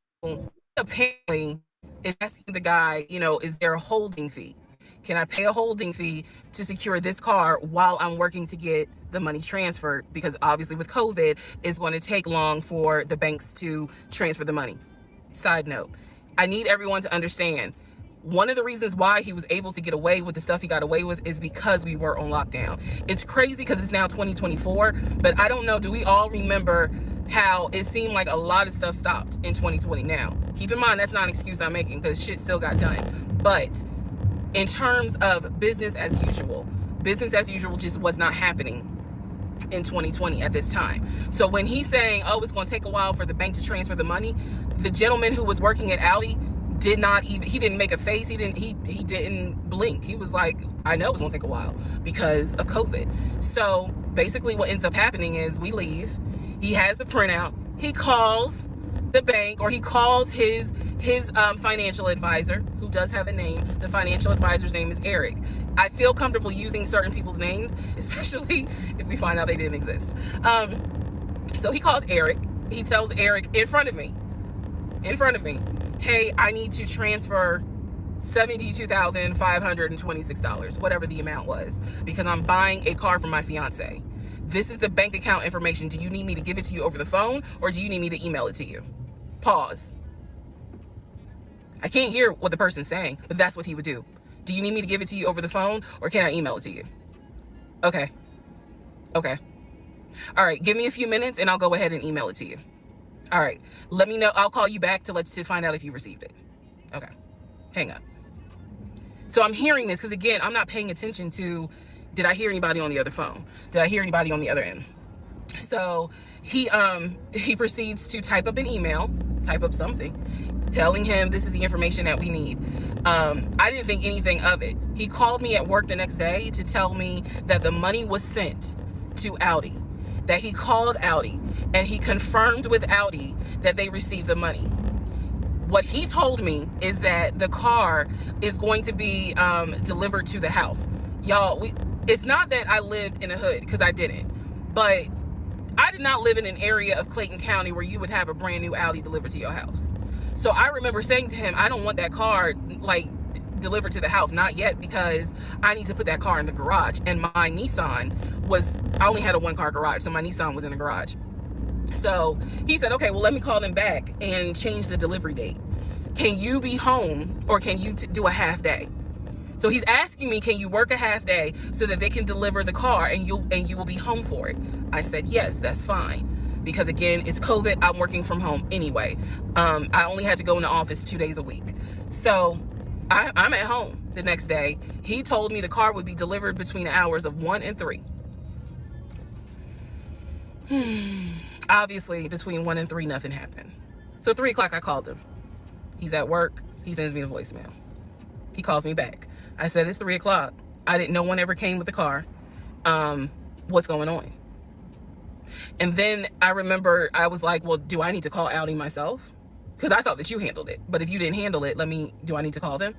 apparently, it's asking the guy, is there a holding fee? Can I pay a holding fee to secure this car while I'm working to get the money transferred? Because obviously with COVID, it's going to take long for the banks to transfer the money. Side note, I need everyone to understand, one of the reasons why he was able to get away with the stuff he got away with is because we were on lockdown. It's crazy because it's now 2024, but I don't know, do we all remember how it seemed like a lot of stuff stopped in 2020? Now, keep in mind, that's not an excuse I'm making, because shit still got done. But in terms of business as usual just was not happening in 2020 at this time. So when he's saying, oh, it's going to take a while for the bank to transfer the money, the gentleman who was working at Audi he didn't make a face. He didn't blink. He was like, I know it's going to take a while because of COVID. So basically what ends up happening is we leave. He has the printout. He calls the bank, or he calls his financial advisor, who does have a name. The financial advisor's name is Eric. I feel comfortable using certain people's names, especially if we find out they didn't exist. So he calls Eric. He tells Eric in front of me, hey, I need to transfer $72,526, whatever the amount was, because I'm buying a car for my fiance. This is the bank account information. Do you need me to give it to you over the phone, or do you need me to email it to you? Pause. I can't hear what the person's saying, but that's what he would do. Do you need me to give it to you over the phone, or can I email it to you? Okay. All right, give me a few minutes and I'll go ahead and email it to you. All right, let me know. I'll call you back to find out if you received it. Okay, hang up. So I'm hearing this because, again, I'm not paying attention to, did I hear anybody on the other phone? Did I hear anybody on the other end? So he proceeds to type up an email, type up something, telling him this is the information that we need. I didn't think anything of it. He called me at work the next day to tell me that the money was sent to Audi, that he called Audi and he confirmed with Audi that they received the money. What he told me is that the car is going to be delivered to the house. Y'all, it's not that I lived in a hood, because I didn't, but I did not live in an area of Clayton County where you would have a brand new Audi delivered to your house. So I remember saying to him, I don't want that car delivered to the house, not yet, because I need to put that car in the garage. And my Nissan I only had a one car garage, so my Nissan was in the garage. So he said, okay, well, let me call them back and change the delivery date. Can you be home, or can you do a half day? So he's asking me, can you work a half day so that they can deliver the car and you will be home for it? I said, yes, that's fine. Because again, it's COVID. I'm working from home anyway. I only had to go in the office 2 days a week. So I'm at home the next day. He told me the car would be delivered between the hours of 1 and 3. Obviously, between 1 and 3, nothing happened. So 3 o'clock, I called him. He's at work. He sends me a voicemail. He calls me back. I said, it's 3 o'clock. No one ever came with the car. What's going on? And then I remember I was like, well, do I need to call Audi myself? Because I thought that you handled it. But if you didn't handle it, do I need to call them?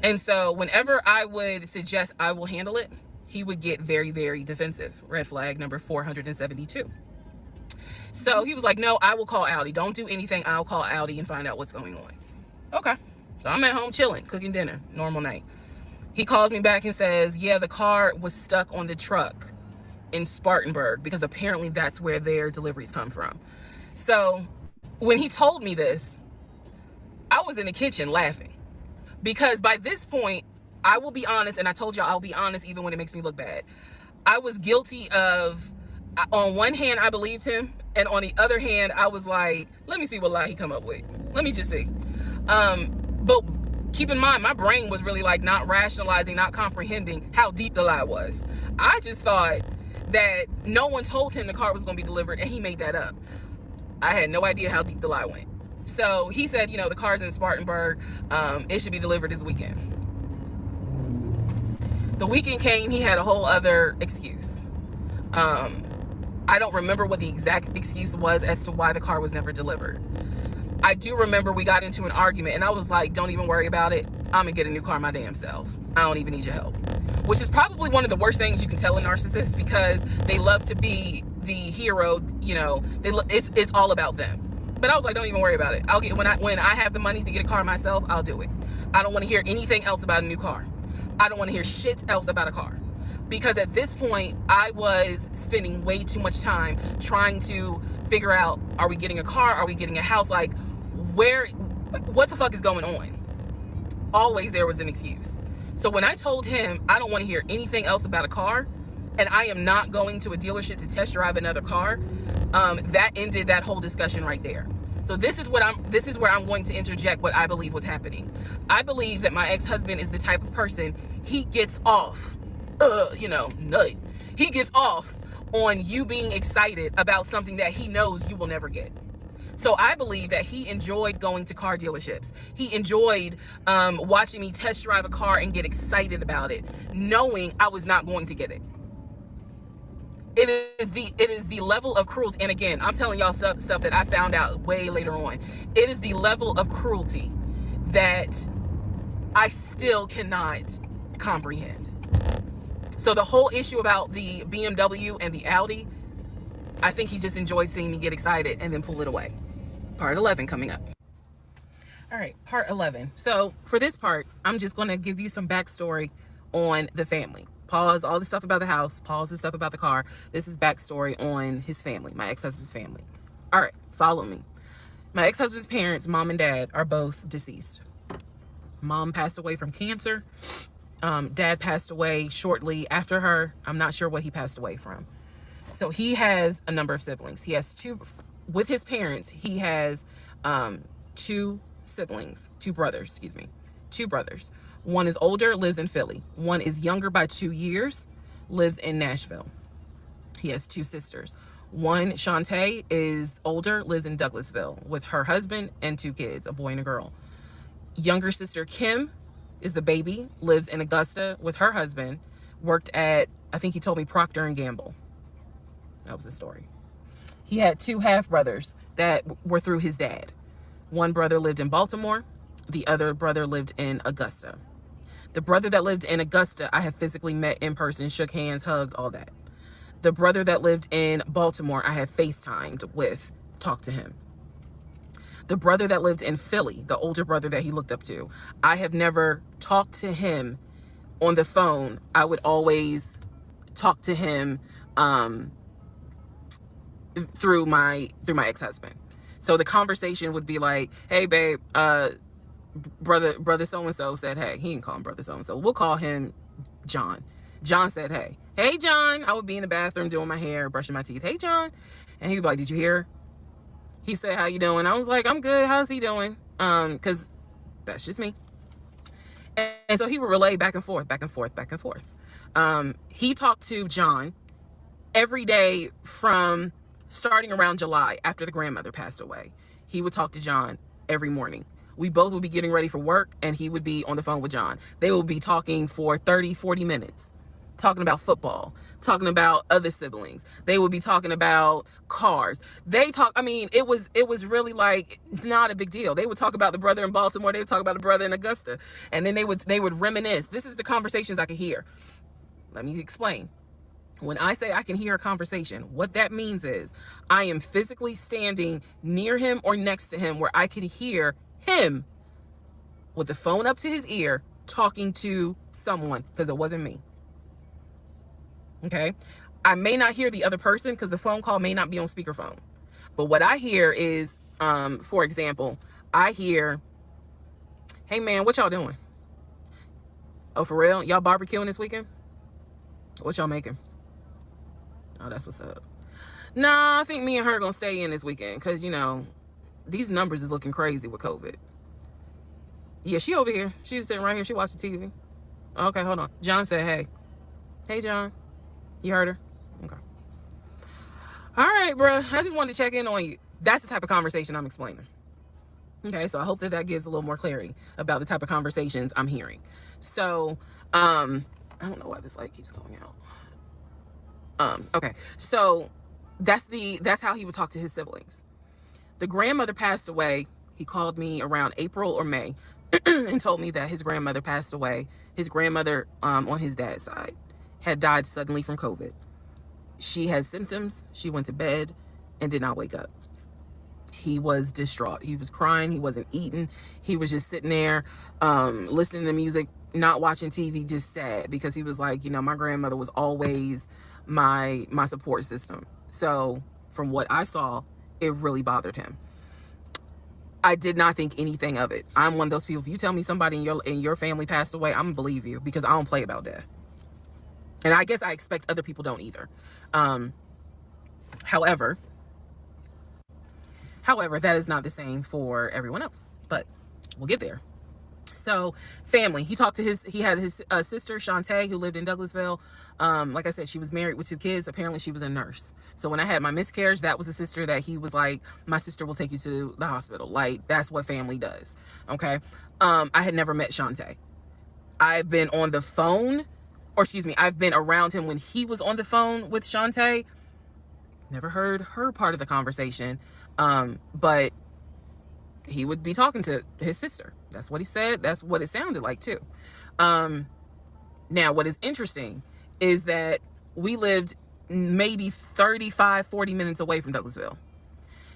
And so whenever I would suggest I will handle it, he would get very, very defensive. Red flag number 472. So he was like, no, I will call Audi. Don't do anything. I'll call Audi and find out what's going on. Okay. So I'm at home chilling, cooking dinner, normal night. He calls me back and says, yeah, the car was stuck on the truck in Spartanburg, because apparently that's where their deliveries come from. So when he told me this, I was in the kitchen laughing, because by this point, I will be honest, and I told y'all I'll be honest even when it makes me look bad. I was guilty of, on one hand, I believed him, and on the other hand, I was like, let me see what lie he come up with. Let me just see. But keep in mind, my brain was really not rationalizing, not comprehending how deep the lie was. I just thought that no one told him the car was going to be delivered, and he made that up. I had no idea how deep the lie went. So he said, the car's in Spartanburg. It should be delivered this weekend. The weekend came, he had a whole other excuse. I don't remember what the exact excuse was as to why the car was never delivered. I do remember we got into an argument, and I was like, don't even worry about it. I'm gonna get a new car my damn self. I don't even need your help. Which is probably one of the worst things you can tell a narcissist, because they love to be the hero. It's all about them. But I was like, don't even worry about it. I'll get when I have the money to get a car myself, I'll do it. I don't want to hear anything else about a new car. I don't want to hear shit else about a car. Because at this point, I was spending way too much time trying to figure out, are we getting a car? Are we getting a house? Like, what the fuck is going on? Always there was an excuse. So when I told him I don't want to hear anything else about a car, and I am not going to a dealership to test drive another car, that ended that whole discussion right there. So this is where I'm going to interject what I believe was happening. I believe that my ex-husband is the type of person, he gets off, nut. He gets off on you being excited about something that he knows you will never get. So I believe that he enjoyed going to car dealerships. He enjoyed watching me test drive a car and get excited about it, knowing I was not going to get it. It is the level of cruelty. And again, I'm telling y'all stuff that I found out way later on. It is the level of cruelty that I still cannot comprehend. So the whole issue about the BMW and the Audi, I think he just enjoyed seeing me get excited and then pull it away. Part 11 coming up. All right, part 11. So for this part, I'm just going to give you some backstory on the family. Pause all the stuff about the house. Pause the stuff about the car. This is backstory on his family, my ex-husband's family. All right, follow me. My ex-husband's parents, mom and dad, are both deceased. Mom passed away from cancer. Dad passed away shortly after her. I'm not sure what he passed away from. So he has a number of siblings. He has two, with his parents, he has two brothers. One is older, lives in Philly. One is younger by 2 years, lives in Nashville. He has two sisters. One, Shantae, is older, lives in Douglasville with her husband and two kids, a boy and a girl. Younger sister, Kim, is the baby, lives in Augusta with her husband, worked at, I think he told me, Procter & Gamble. That was the story. He had two half-brothers that were through his dad. One brother lived in Baltimore. The other brother lived in Augusta. The brother that lived in Augusta, I have physically met in person, shook hands, hugged, all that. The brother that lived in Baltimore, I have FaceTimed with, talked to him. The brother that lived in Philly, the older brother that he looked up to, I have never talked to him on the phone. I would always talk to him through my ex-husband. So the conversation would be like, hey babe, brother so-and-so said hey. He didn't call him brother so-and-so. We'll call him John. John said hey. Hey John. I would be in the bathroom doing my hair, brushing my teeth. Hey John. And he'd be like, did you hear? He said, how you doing? I was like, I'm good. How's he doing? Because that's just me. And so he would relay back and forth. He talked to John every day from starting around July after the grandmother passed away. He would talk to John every morning. We both would be getting ready for work, and he would be on the phone with John. They would be talking for 30, 40 minutes, talking about football, talking about other siblings. They would be talking about cars. It was really like not a big deal. They would talk about the brother in Baltimore. They would talk about the brother in Augusta. And then they would reminisce. This is the conversations I could hear. Let me explain. When I say I can hear a conversation, what that means is I am physically standing near him or next to him where I could hear him with the phone up to his ear talking to someone, because it wasn't me. Okay. I may not hear the other person because the phone call may not be on speakerphone. But what I hear is, for example, I hear, hey man, what y'all doing? Oh, for real? Y'all barbecuing this weekend? What y'all making? Oh, that's what's up. Nah, I think me and her gonna stay in this weekend because, these numbers is looking crazy with COVID. Yeah, she over here. She's sitting right here. She watching TV. Okay, hold on. John said, hey. Hey, John. You heard her? Okay. All right, bro. I just wanted to check in on you. That's the type of conversation I'm explaining. Okay, so I hope that that gives a little more clarity about the type of conversations I'm hearing. So, I don't know why this light keeps going out. Okay, so that's how he would talk to his siblings. The grandmother passed away. He called me around April or May and told me that his grandmother passed away. His grandmother, on his dad's side, had died suddenly from COVID. She had symptoms. She went to bed and did not wake up. He was distraught. He was crying. He wasn't eating. He was just sitting there, listening to music, not watching TV, just sad, because he was like, my grandmother was always my support system. So from what I saw, it really bothered him. I did not think anything of it. I'm one of those people. If you tell me somebody in your family passed away, I'm gonna believe you, because I don't play about death. And I guess I expect other people don't either. Um, however, however, that is not the same for everyone else. But we'll get there. So, family. He had his sister Shantae, who lived in Douglasville. Like I said, she was married with 2 kids. Apparently she was a nurse. So when I had my miscarriage, that was a sister that he was like, my sister will take you to the hospital. Like, that's what family does. Okay. I had never met Shantae. I've been on the phone, or excuse me, I've been around him when he was on the phone with Shantae. Never heard her part of the conversation. But he would be talking to his sister. That's what he said. That's what it sounded like too. Now, what is interesting is that we lived maybe 35, 40 minutes away from Douglasville.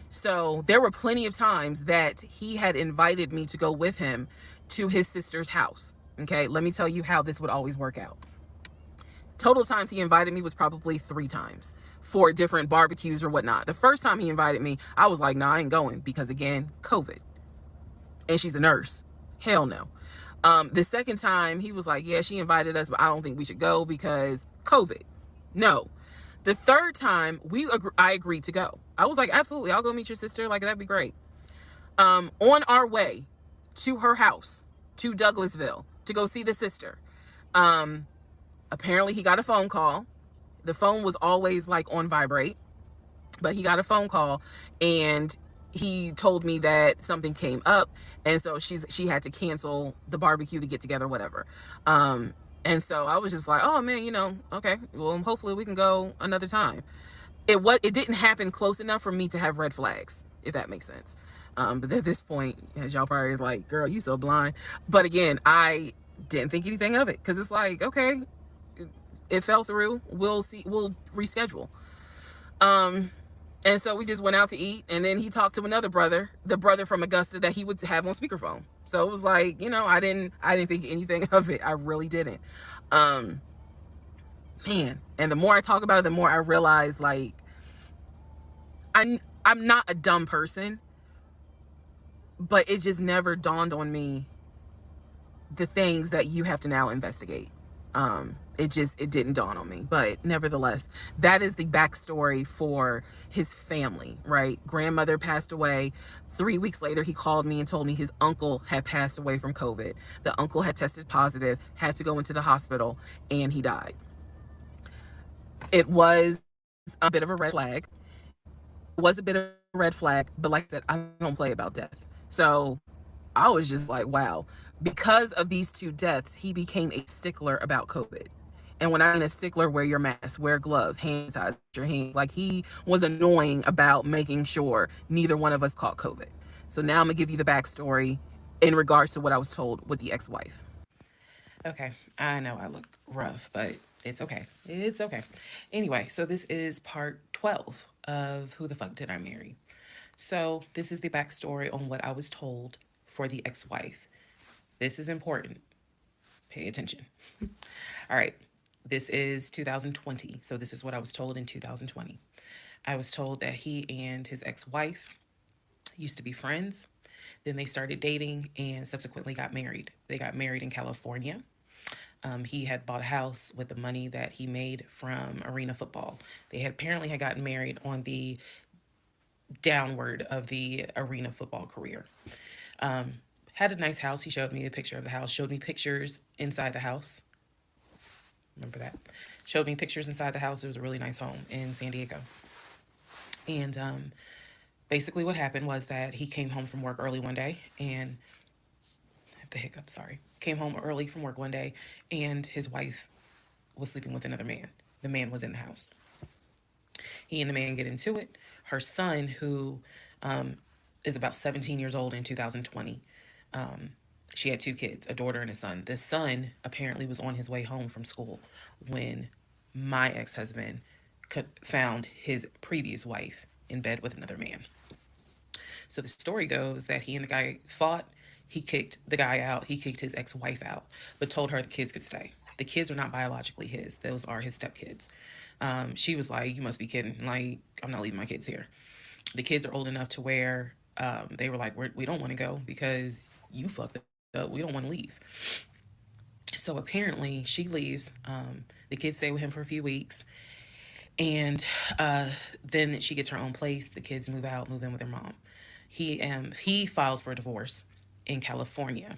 So there were plenty of times that he had invited me to go with him to his sister's house. Okay, let me tell you how this would always work out. Total times he invited me was probably 3 times for different barbecues or whatnot. The first time he invited me, I was like, nah, I ain't going, because again, COVID. And she's a nurse. Hell no. The second time he was like, yeah, she invited us, but I don't think we should go because COVID. No. The third time I agreed to go. I was like, absolutely, I'll go meet your sister. Like, that'd be great. On our way to her house, to Douglasville, to go see the sister, apparently he got a phone call. The phone was always like on vibrate, but he got a phone call and he told me that something came up, and so she had to cancel the barbecue to get together, whatever. And so I was just like, oh man, okay, well, hopefully we can go another time. It didn't happen close enough for me to have red flags, if that makes sense. But at this point, as y'all probably like, girl, you so blind. But again, I didn't think anything of it, because it's like, okay, it fell through. We'll see. We'll reschedule. And so we just went out to eat, and then he talked to another brother, the brother from Augusta that he would have on speakerphone. So it was like, I didn't think anything of it. I really didn't. Man, and the more I talk about it, the more I realize, like, I'm not a dumb person, but it just never dawned on me the things that you have to now investigate. It didn't dawn on me. But nevertheless, that is the backstory for his family, right? Grandmother passed away. 3 weeks later, he called me and told me his uncle had passed away from COVID. The uncle had tested positive, had to go into the hospital, and he died. It was a bit of a red flag. Was a bit of a red flag, but like I said, I don't play about death. So I was just like, wow. Because of these 2 deaths, he became a stickler about COVID. And when I mean a stickler, wear your mask, wear gloves, hand sanitize your hands. Like, he was annoying about making sure neither one of us caught COVID. So now I'm gonna give you the backstory in regards to what I was told with the ex-wife. Okay, I know I look rough, but it's okay. It's okay. Anyway, so this is part 12 of Who the Fuck Did I Marry? So this is the backstory on what I was told for the ex-wife. This is important. Pay attention. All right. This is 2020. So this is what I was told in 2020. I was told that he and his ex-wife used to be friends. Then they started dating and subsequently got married. They got married in California. He had bought a house with the money that he made from arena football. They had apparently had gotten married on the downward of the arena football career. Had a nice house. He showed me a picture of the house, showed me pictures inside the house. Remember that? Showed me pictures inside the house. It was a really nice home in San Diego. And basically, what happened was that he came home from work early one day, and I have the hiccup, sorry. Came home early from work one day, and his wife was sleeping with another man. The man was in the house. He and the man get into it. Her son, who is about 17 years old in 2020, she had two kids, a daughter and a son. The son apparently was on his way home from school when my ex husband found his previous wife in bed with another man. So the story goes that he and the guy fought. He kicked the guy out. He kicked his ex wife out, but told her the kids could stay. The kids are not biologically his, those are his stepkids. She was like, "You must be kidding. Like, I'm not leaving my kids here." The kids are old enough to where they were like, "We don't want to go because you fucked up. We don't want to leave." So apparently she leaves. The kids stay with him for a few weeks. And then she gets her own place. The kids move out, move in with their mom. He files for divorce in California.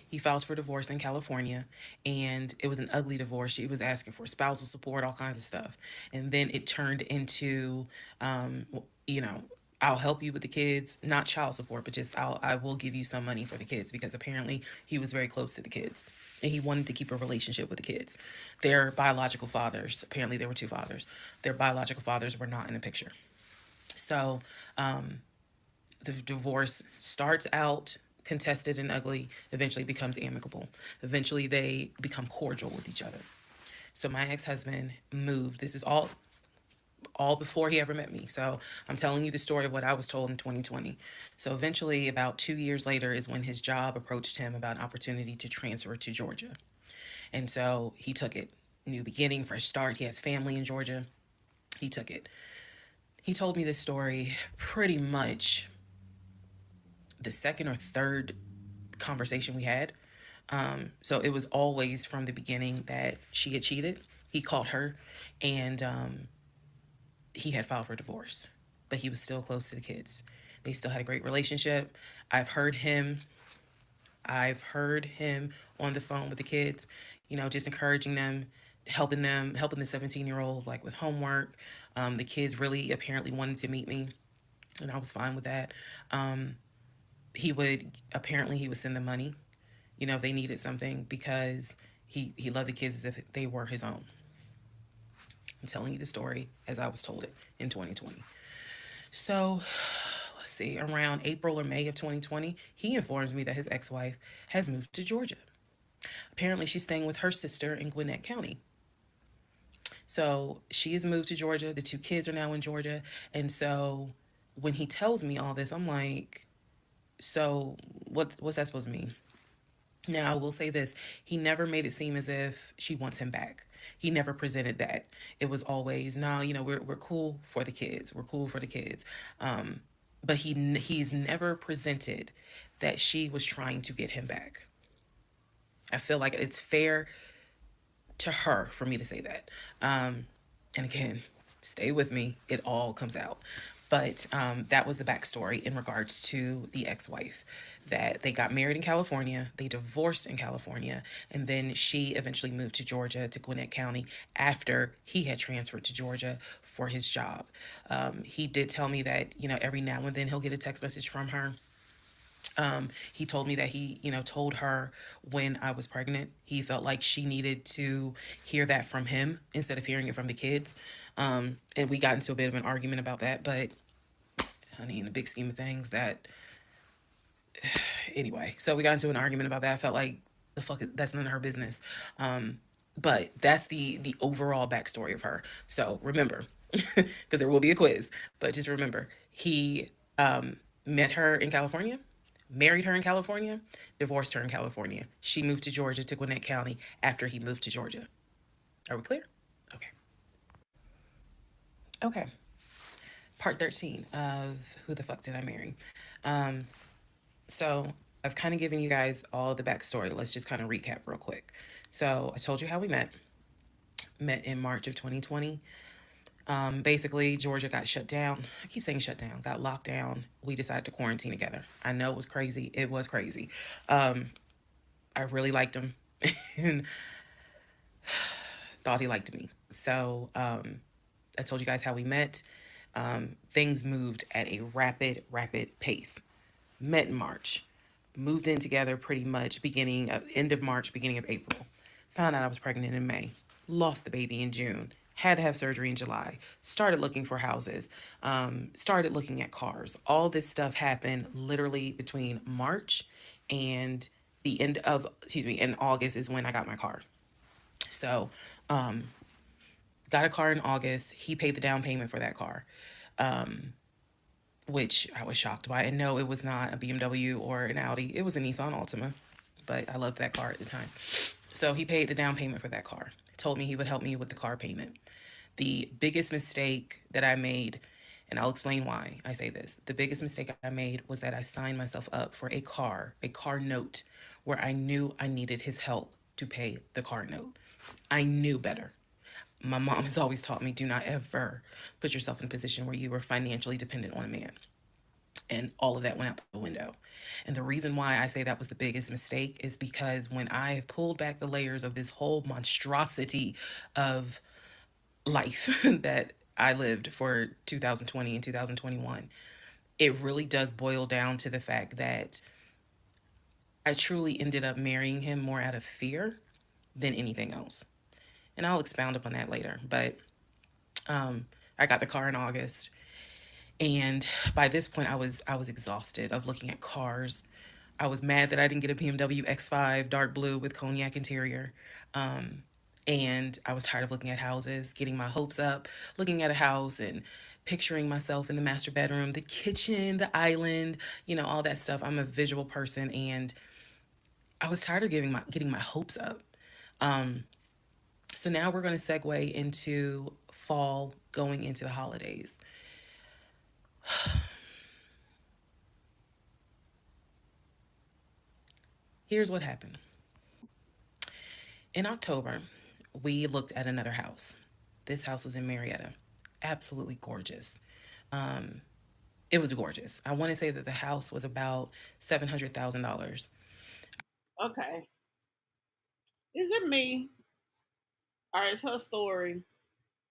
He files for divorce in California, and it was an ugly divorce. She was asking for spousal support, all kinds of stuff, and then it turned into, you know, I'll help you with the kids, not child support, but just I will give you some money for the kids because apparently he was very close to the kids and he wanted to keep a relationship with the kids. Their biological fathers, apparently there were two fathers, their biological fathers were not in the picture. So the divorce starts out contested and ugly, eventually becomes amicable. Eventually they become cordial with each other. So my ex-husband moved. This is all before he ever met me. So I'm telling you the story of what I was told in 2020. So eventually, about 2 years later, is when his job approached him about an opportunity to transfer to Georgia. And so he took it. New beginning, fresh start. He has family in Georgia. He took it. He told me this story pretty much the second or third conversation we had. So it was always from the beginning that she had cheated. He caught her, and he had filed for divorce, but he was still close to the kids. They still had a great relationship. I've heard him. I've heard him on the phone with the kids, just encouraging them, helping the 17-year-old like with homework. The kids really apparently wanted to meet me, and I was fine with that. He would send them money, if they needed something because he loved the kids as if they were his own. I'm telling you the story as I was told it in 2020. So let's see, around April or May of 2020, he informs me that his ex-wife has moved to Georgia. Apparently, she's staying with her sister in Gwinnett County. So she has moved to Georgia. The two kids are now in Georgia. And so when he tells me all this, I'm like, so what's that supposed to mean? Now, I will say this. He never made it seem as if she wants him back. He never presented that. It was always, no, we're cool for the kids. We're cool for the kids. But he's never presented that she was trying to get him back. I feel like it's fair to her for me to say that. And again, stay with me. It all comes out. But that was the backstory in regards to the ex-wife, that they got married in California, they divorced in California, and then she eventually moved to Georgia, to Gwinnett County, after he had transferred to Georgia for his job. He did tell me that, every now and then he'll get a text message from her. He told me that he, told her when I was pregnant. He felt like she needed to hear that from him instead of hearing it from the kids. And we got into a bit of an argument about that. But, honey, in the big scheme of things, anyway. So we got into an argument about that. I felt like that's none of her business. But that's the overall backstory of her. So remember, because there will be a quiz, but just remember, he met her in California, married her in California, divorced her in California. She moved to Georgia, to Gwinnett County, after he moved to Georgia. Are we clear? Okay. Okay. Part 13 of Who the Fuck Did I Marry? So I've kind of given you guys all the backstory. Let's just kind of recap real quick. So I told you how we met in March of 2020. Basically, Georgia got shut down. I keep saying shut down, got locked down. We decided to quarantine together. I know it was crazy. It was crazy. I really liked him. And thought he liked me. So I told you guys how we met. Things moved at a rapid pace. Met in March, moved in together pretty much beginning of end of March, beginning of April. Found out I was pregnant in May. Lost the baby in June. Had to have surgery in July. Started looking for houses. Started looking at cars. All this stuff happened literally between March and the end of, excuse me, in August is when I got my car. So, got a car in August. He paid the down payment for that car, which I was shocked by. And no, it was not a BMW or an Audi. It was a Nissan Altima, but I loved that car at the time. So he paid the down payment for that car. Told me he would help me with the car payment. The biggest mistake that I made, and I'll explain why I say this. The biggest mistake I made was that I signed myself up for a car note, where I knew I needed his help to pay the car note. I knew better. My mom has always taught me, do not ever put yourself in a position where you are financially dependent on a man. And all of that went out the window. And the reason why I say that was the biggest mistake is because when I have pulled back the layers of this whole monstrosity of life that I lived for 2020 and 2021, it really does boil down to the fact that I truly ended up marrying him more out of fear than anything else. And I'll expound upon that later. But I got the car in August, and by this point I was exhausted of looking at cars. I was mad that I didn't get a BMW X5 dark blue with cognac interior. And I was tired of looking at houses, getting my hopes up, looking at a house and picturing myself in the master bedroom, the kitchen, the island, all that stuff. I'm a visual person, and I was tired of getting my hopes up. So now we're going to segue into fall, going into the holidays. Here's what happened. In October, we looked at another house. This house was in Marietta. Absolutely gorgeous. It was gorgeous. I want to say that the house was about $700,000. Okay. Is it me? All right, it's her story.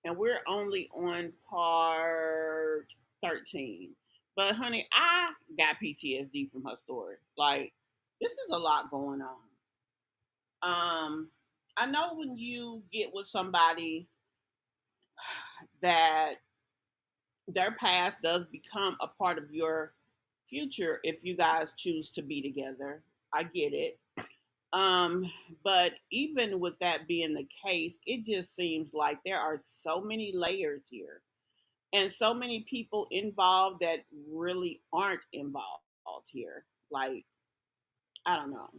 And we're only on part 13. But honey, I got PTSD from her story. Like, this is a lot going on. I know when you get with somebody that their past does become a part of your future if you guys choose to be together. I get it. Um, but even with that being the case, it just seems like there are so many layers here and so many people involved that really aren't involved here. Like, I don't know.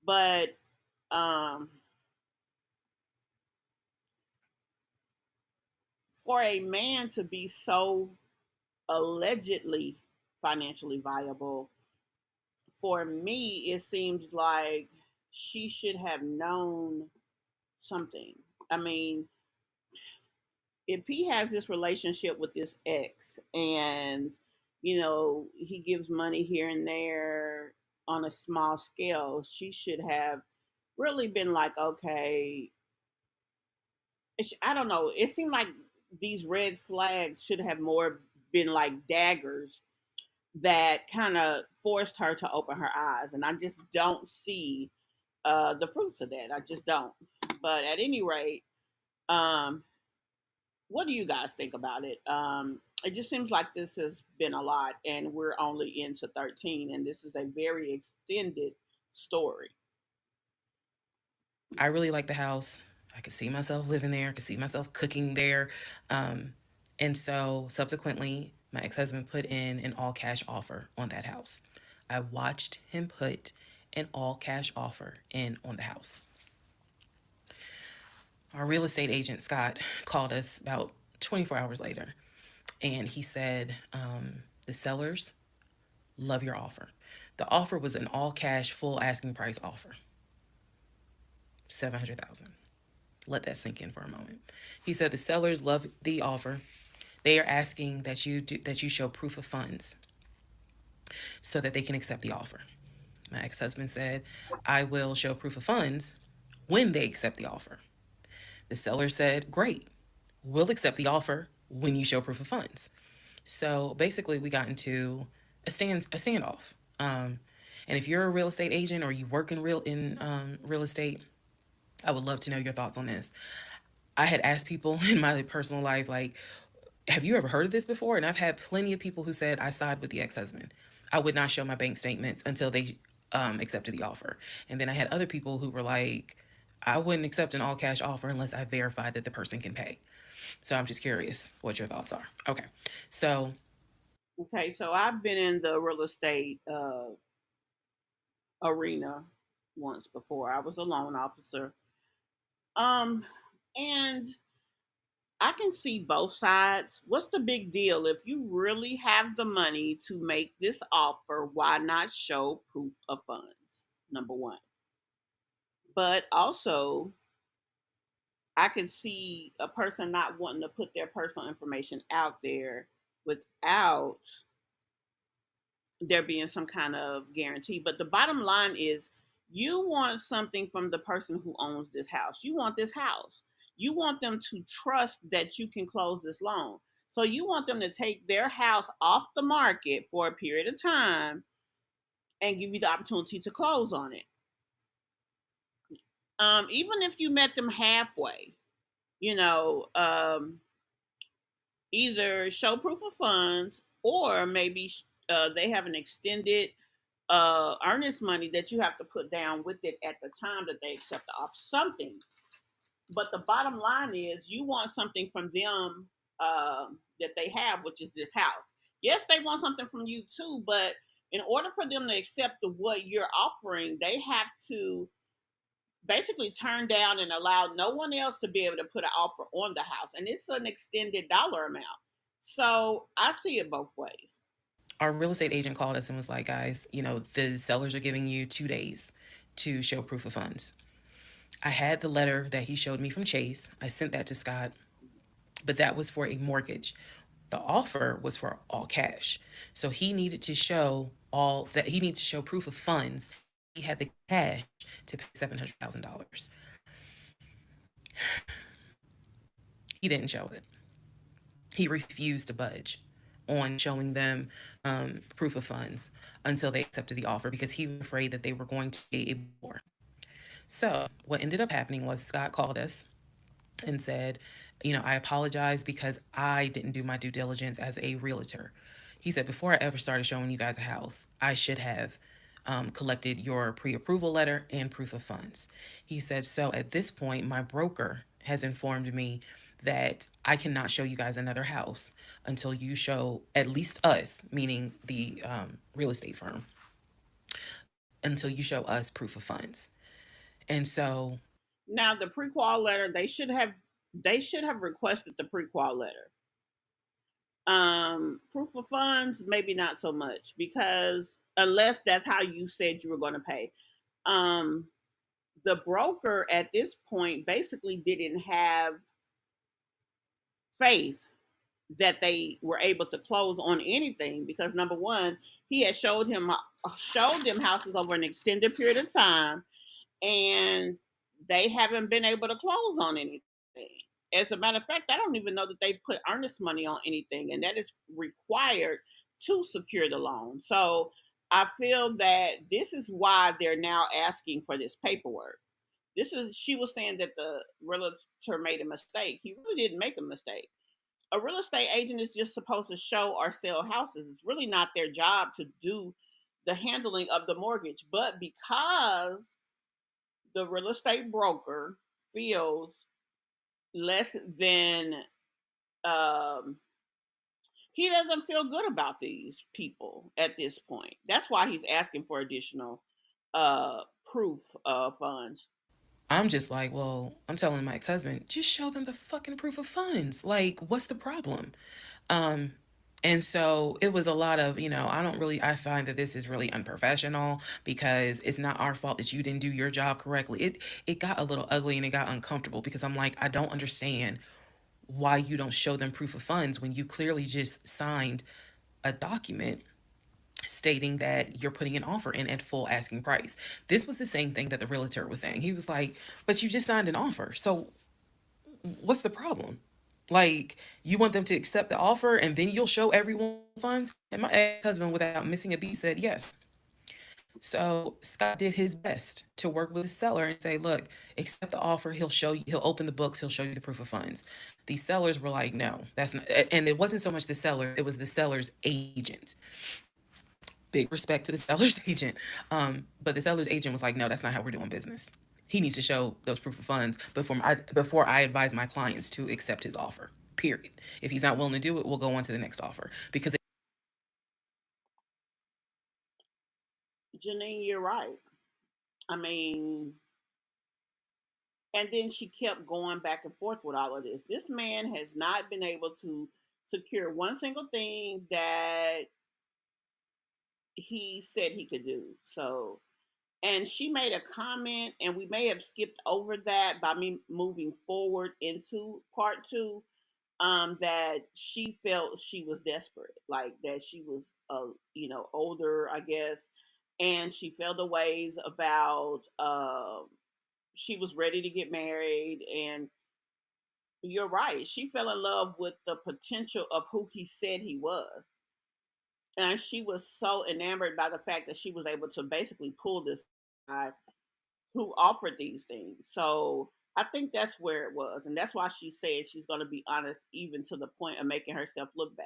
But um, for a man to be so allegedly financially viable, for me, it seems like she should have known something. I mean, if he has this relationship with this ex and he gives money here and there on a small scale, she should have really been like, okay, I don't know, it seemed like these red flags should have more been like daggers that kind of forced her to open her eyes, and I just don't see the fruits of that. I just don't. But at any rate, um, what do you guys think about it? It just seems like this has been a lot, and we're only into 13, and this is a very extended story. I really liked the house. I could see myself living there. I could see myself cooking there. Um, and so subsequently, my ex husband put in an all cash offer on that house. I watched him put an all cash offer in on the house. Our real estate agent, Scott, called us about 24 hours later, and he said, the sellers love your offer. The offer was an all cash, full asking price offer, 700,000. Let that sink in for a moment. He said the sellers love the offer. They are asking that you show proof of funds so that they can accept the offer. My ex-husband said, I will show proof of funds when they accept the offer. The seller said, great, we'll accept the offer when you show proof of funds. So basically, we got into a standoff. And if you're a real estate agent or you work in real estate, I would love to know your thoughts on this. I had asked people in my personal life, like, have you ever heard of this before? And I've had plenty of people who said I side with the ex-husband. I would not show my bank statements until they accepted the offer. And then I had other people who were like, I wouldn't accept an all cash offer unless I verified that the person can pay. So I'm just curious what your thoughts are. Okay. So Okay, so I've been in the real estate arena once before. I was a loan officer. Um, and I can see both sides. What's the big deal? If you really have the money to make this offer, why not show proof of funds? Number one. But also, I can see a person not wanting to put their personal information out there without there being some kind of guarantee. But the bottom line is you want something from the person who owns this house. You want this house. You want them to trust that you can close this loan. So you want them to take their house off the market for a period of time and give you the opportunity to close on it. Even if you met them halfway, you know, either show proof of funds or maybe they have an extended earnest money that you have to put down with it at the time that they accept the offer. Something. But the bottom line is you want something from them that they have, which is this house. Yes, they want something from you too, but in order for them to accept what you're offering, they have to basically turn down and allow no one else to be able to put an offer on the house. And it's an extended dollar amount. So I see it both ways. our real estate agent called us and was like, guys, the sellers are giving you 2 days to show proof of funds. I had the letter that he showed me from Chase. I sent that to Scott, but that was for a mortgage. The offer was for all cash. So he needed to show proof of funds. He had the cash to pay $700,000. He didn't show it. He refused to budge on showing them proof of funds until they accepted the offer because he was afraid that they were going to pay a more. So what ended up happening was Scott called us and said, I apologize because I didn't do my due diligence as a realtor. He said, before I ever started showing you guys a house, I should have collected your pre approval letter and proof of funds. He said, so at this point, my broker has informed me that I cannot show you guys another house until you show at least us, meaning the real estate firm, until you show us proof of funds. And so Now the prequal letter, they should have requested the prequal letter. Proof of funds, maybe not so much because unless that's how you said you were going to pay. Um, the broker at this point basically didn't have faith that they were able to close on anything because number one, he had showed them houses over an extended period of time, and they haven't been able to close on anything. As a matter of fact, I don't even know that they put earnest money on anything, and that is required to secure the loan. So I feel that this is why they're now asking for this paperwork. She was saying that the realtor made a mistake. He really didn't make a mistake. A real estate agent is just supposed to show or sell houses. It's really not their job to do the handling of the mortgage. But because the real estate broker feels less than um, he doesn't feel good about these people at this point. That's why he's asking for additional proof of funds. I'm just like, well, I'm telling my ex husband, just show them the fucking proof of funds. Like, what's the problem? Um, and so it was a lot of, I find that this is really unprofessional because it's not our fault that you didn't do your job correctly. It got a little ugly and it got uncomfortable because I'm like, I don't understand why you don't show them proof of funds when you clearly just signed a document stating that you're putting an offer in at full asking price. This was the same thing that the realtor was saying. He was like, but you just signed an offer. So What's the problem? Like, you want them to accept the offer and then you'll show everyone the funds? And my ex-husband, without missing a beat, said yes. So Scott did his best to work with the seller and say, look, accept the offer. He'll show you, he'll open the books, he'll show you the proof of funds. These sellers were like, no, that's not. And it wasn't so much the seller, it was the seller's agent. Big respect to the seller's agent. But the seller's agent was like, no, that's not how we're doing business. He needs to show those proof of funds before I advise my clients to accept his offer. Period. If he's not willing to do it, we'll go on to the next offer because Janine, you're right. I mean, and then she kept going back and forth with all of this. This man has not been able to secure one single thing that he said he could do. So, and she made a comment, and we may have skipped over that by me moving forward into part two. That she felt she was desperate, like that she was, older, I guess, and she felt the ways about. She was ready to get married, and you're right. She fell in love with the potential of who he said he was. And she was so enamored by the fact that she was able to basically pull this guy who offered these things. So I think that's where it was. And that's why she said she's going to be honest, even to the point of making herself look bad.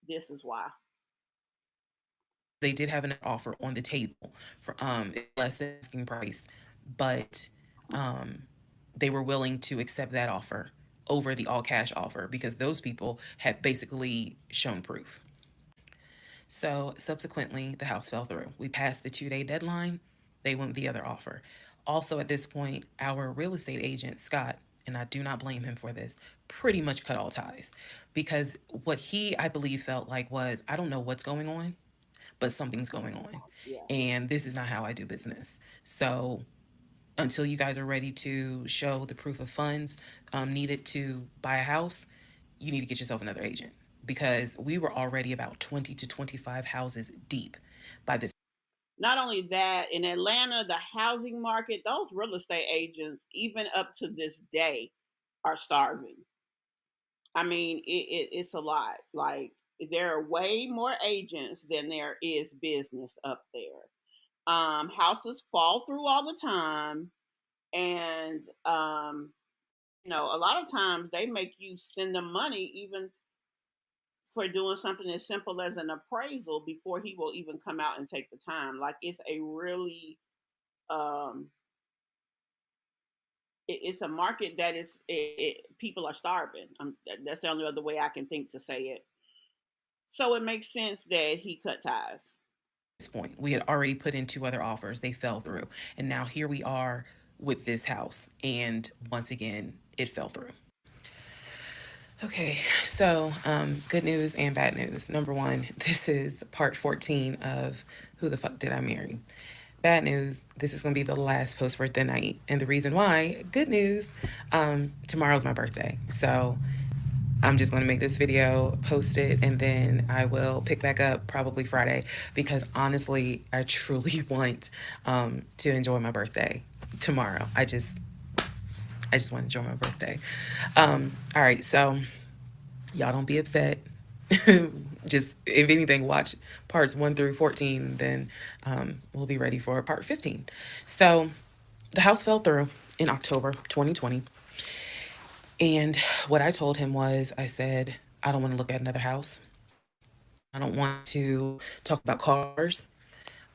This is why. they did have an offer on the table for less than asking price, but um, they were willing to accept that offer over the all cash offer because those people had basically shown proof. So subsequently, the house fell through. We passed the 2 day deadline. They went with the other offer. Also, at this point, our real estate agent, Scott, and I do not blame him for this, pretty much cut all ties because what he, I believe, felt like was, I don't know what's going on, but something's going on. Yeah. And this is not how I do business. So until you guys are ready to show the proof of funds needed to buy a house, you need to get yourself another agent because we were already about 20 to 25 houses deep by this. Not only that, in Atlanta, the housing market, those real estate agents, even up to this day, are starving. I mean, it's a lot. Like, there are way more agents than there is business up there. Houses fall through all the time, and a lot of times they make you send them money even for doing something as simple as an appraisal before he will even come out and take the time. Like, it's a really um, it's a market that people are starving. That's the only other way I can think to say it. So it makes sense that he cut ties. Point, we had already put in 2 other offers, they fell through, and now here we are with this house, and once again it fell through. Okay, so good news and bad news. Number one, this is part 14 of Who the Fuck Did I Marry? Bad news, this is going to be the last post birthday night. And the reason why, good news, tomorrow's my birthday. So I'm just going to make this video, post it, and then I will pick back up probably Friday because honestly, I truly want to enjoy my birthday tomorrow. I just want to enjoy my birthday. All right, so y'all don't be upset. Just if anything, watch parts 1 through 14, then we'll be ready for part 15. So the house fell through in October 2020. And what I told him was, I said, I don't want to look at another house. I don't want to talk about cars.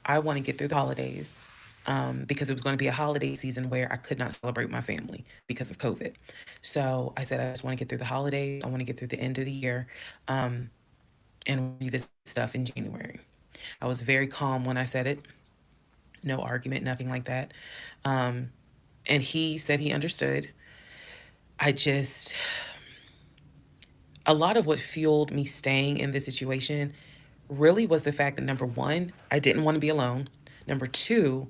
I want to get through the holidays because it was going to be a holiday season where I could not celebrate my family because of COVID. So I said, I just want to get through the holidays. I want to get through the end of the year and revisit stuff in January. I was very calm when I said it. No argument, nothing like that. And he said he understood. I just, a lot of what fueled me staying in this situation really was the fact that number one, I didn't want to be alone. Number two,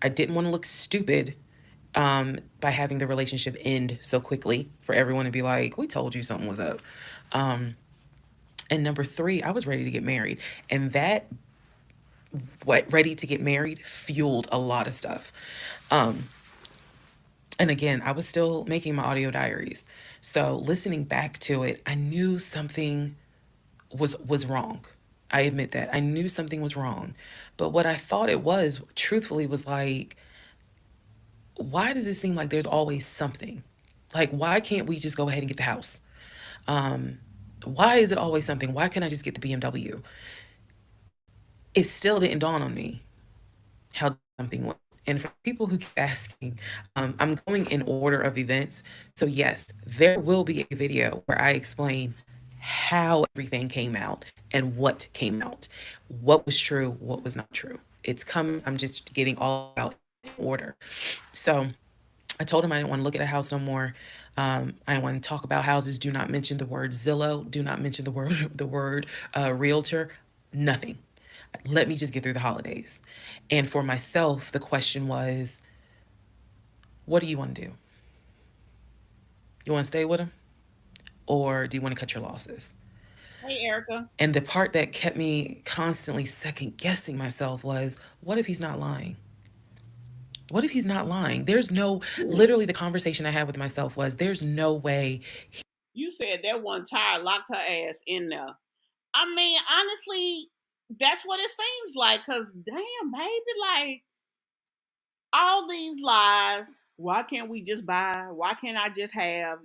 I didn't want to look stupid by having the relationship end so quickly for everyone to be like, we told you something was up. And number three, I was ready to get married. And that, what ready to get married fueled a lot of stuff. And again, I was still making my audio diaries. So listening back to it, I knew something was wrong. I admit that. I knew something was wrong. But what I thought it was, truthfully, was like, why does it seem like there's always something? Like, why can't we just go ahead and get the house? Why is it always something? Why can't I just get the BMW? It still didn't dawn on me how something went. And for people who keep asking, I'm going in order of events. So, yes, there will be a video where I explain how everything came out and what came out, what was true, what was not true. It's coming. I'm just getting all out in order. So, I told him I didn't want to look at a house no more. I didn't want to talk about houses. Do not mention the word Zillow. Do not mention the word realtor. Nothing. Let me just get through the holidays. And for myself, the question was, what do you want to do? You want to stay with him, or do you want to cut your losses? Hey, Erica. And the part that kept me constantly second guessing myself was, what if he's not lying? What if he's not lying? There's no, literally, the conversation I had with myself was, there's no way. You said that one tire locked her ass in there. I mean, honestly, that's what it seems like. Cause damn, baby, like all these lies. Why can't we just buy? Why can't I just have?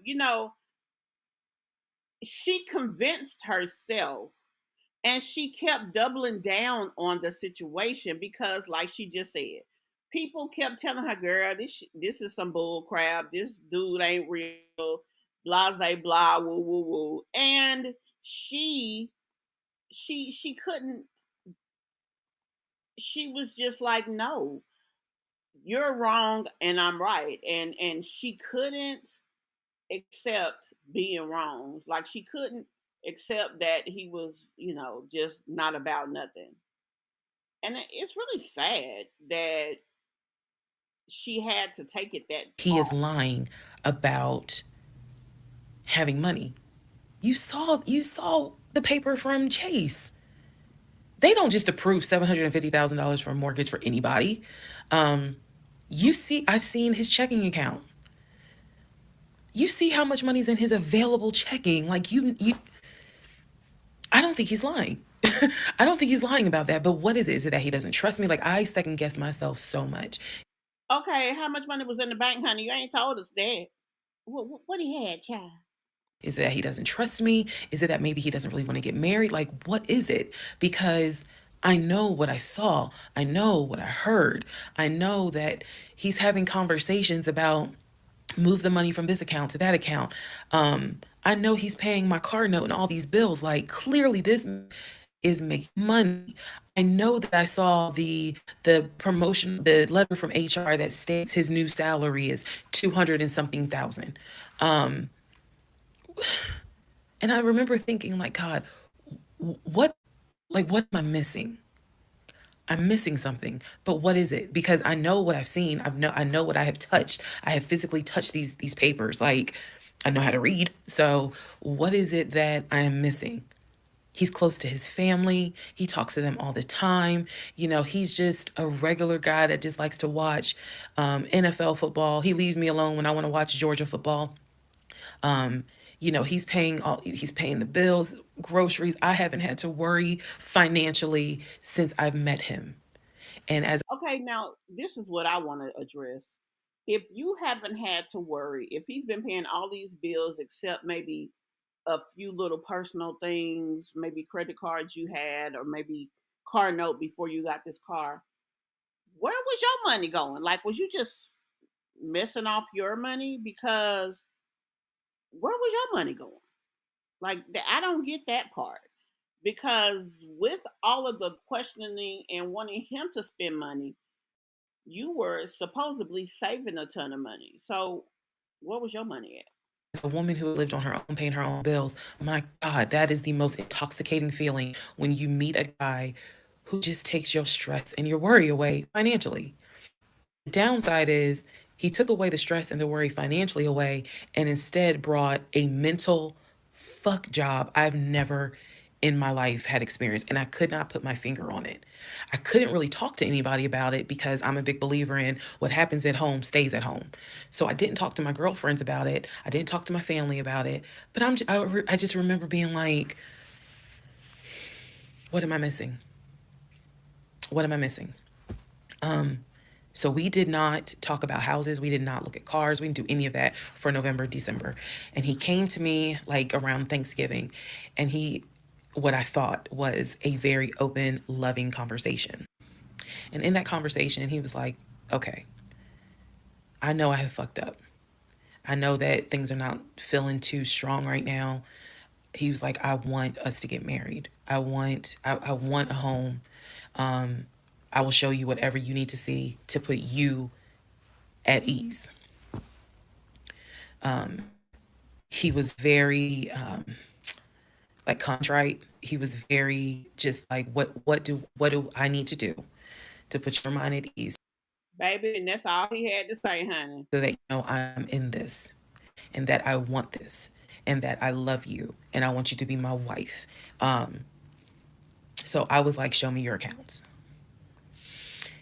She convinced herself, and she kept doubling down on the situation because, like she just said, people kept telling her, "Girl, this is some bull crap. This dude ain't real." Blah blah blah, woo woo woo, and she she couldn't. She was just like, "No, you're wrong, and I'm right," and she couldn't accept being wrong. Like she couldn't accept that he was, just not about nothing. And it's really sad that she had to take it that He far. is lying about having money. You saw the paper from Chase. They don't just approve $750,000 for a mortgage for anybody. I've seen his checking account. You see how much money's in his available checking. Like I don't think he's lying. I don't think he's lying about that. But what is it? Is it that he doesn't trust me? Like, I second guess myself so much. Okay, how much money was in the bank, honey? You ain't told us that. What he had, child? Is it that he doesn't trust me? Is it that maybe he doesn't really want to get married? Like, what is it? Because I know what I saw. I know what I heard. I know that he's having conversations about move the money from this account to that account. I know he's paying my car note and all these bills. Like, clearly this is making money. I know that I saw the promotion, the letter from HR that states his new salary is 200 and something thousand. And I remember thinking, like, God, what, like, what am I missing? I'm missing something, but what is it? Because I know what I've seen. I know what I have touched. I have physically touched these papers. Like, I know how to read. So what is it that I am missing? He's close to his family. He talks to them all the time. He's just a regular guy that just likes to watch NFL football. He leaves me alone when I want to watch Georgia football. He's paying the bills, groceries. I haven't had to worry financially since I've met him. And as Okay, now this is what I want to address. If you haven't had to worry, if he's been paying all these bills except maybe a few little personal things, maybe credit cards you had, or maybe car note before you got this car, where was your money going? Like, was you just messing off your money? Because where was your money going? Like, I don't get that part. Because with all of the questioning and wanting him to spend money, you were supposedly saving a ton of money. So, where was your money at? a woman who lived on her own, paying her own bills, my God, that is the most intoxicating feeling when you meet a guy who just takes your stress and your worry away financially. The downside is he took away the stress and the worry financially away and instead brought a mental fuck job I've never in my life had experienced, and I could not put my finger on it. I couldn't really talk to anybody about it because I'm a big believer in what happens at home stays at home. So I didn't talk to my girlfriends about it. I didn't talk to my family about it. But I just remember being like, what am I missing? What am I missing? So we did not talk about houses. We did not look at cars. We didn't do any of that for November, December. And he came to me like around Thanksgiving, and what I thought was a very open, loving conversation. And in that conversation, he was like, okay, I know I have fucked up. I know that things are not feeling too strong right now. He was like, I want us to get married. I want a home. I will show you whatever you need to see to put you at ease. He was very like contrite. He was very just like, what do I need to do to put your mind at ease Baby, and that's all he had to say, honey. so that you know I'm in this and that I want this and that I love you and I want you to be my wife. So I was like, show me your accounts.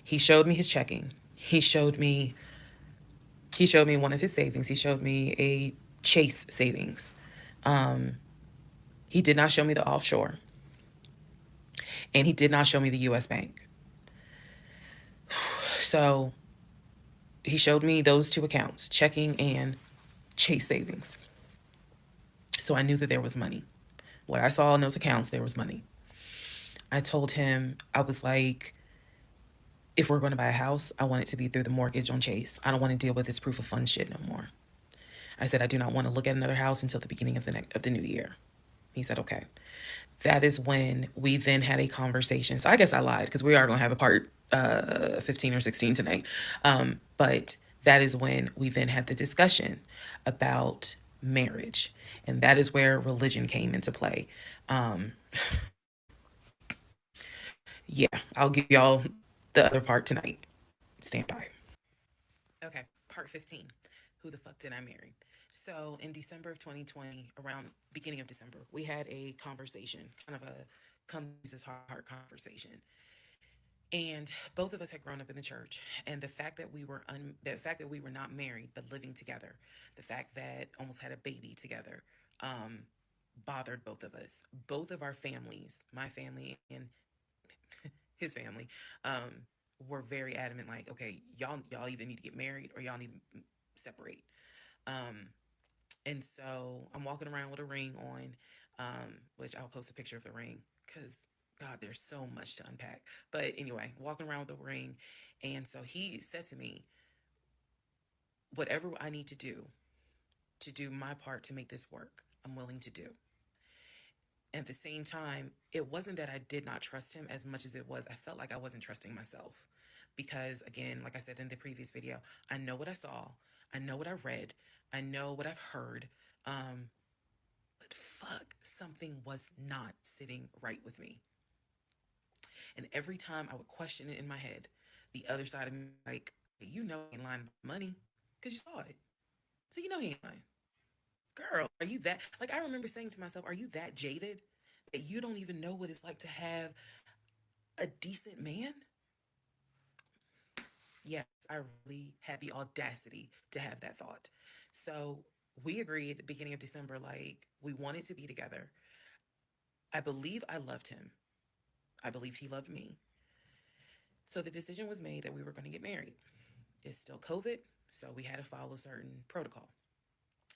He showed me his checking. He showed me one of his savings. He showed me a Chase savings. He did not show me the offshore, and he did not show me the US Bank. So he showed me those two accounts, checking and Chase savings. So I knew that there was money. What I saw in those accounts, there was money. I told him, I was like, if we're going to buy a house, I want it to be through the mortgage on Chase. I don't want to deal with this proof of funds shit no more. I said, I do not want to look at another house until the beginning of the new year. He said, okay. That is when we then had a conversation. So I guess I lied because we are going to have a part 15 or 16 tonight. But that is when we then had the discussion about marriage. And that is where religion came into play. Yeah, I'll give y'all the other part tonight. Stand by. Okay, part 15. Who the fuck did I marry? So in December of 2020, around beginning of December, we had a conversation, kind of a come to Jesus heart conversation. And both of us had grown up in the church, and the fact that we were not married but living together, the fact that almost had a baby together, um, bothered both of us. Both of our families, my family and his family, were very adamant. Like, okay, y'all either need to get married or y'all need to separate. Um, and so I'm walking around with a ring on, which I'll post a picture of the ring because God, there's so much to unpack. But anyway, walking around with the ring. And so he said to me, whatever I need to do my part to make this work, I'm willing to do. At the same time, it wasn't that I did not trust him as much as it was I felt like I wasn't trusting myself. Because again, like I said in the previous video, I know what I saw, I know what I read, I know what I've heard. But fuck, something was not sitting right with me. And every time I would question it in my head, the other side of me, like, you know, he ain't lying about money because you saw it. So you know he ain't lying. Girl, are you that? Like, I remember saying to myself, are you that jaded that you don't even know what it's like to have a decent man? Yes, I really had the audacity to have that thought. So we agreed at the beginning of December, like, we wanted to be together. I believe I loved him. I believed he loved me. So the decision was made that we were going to get married. It's still COVID, so we had to follow certain protocol.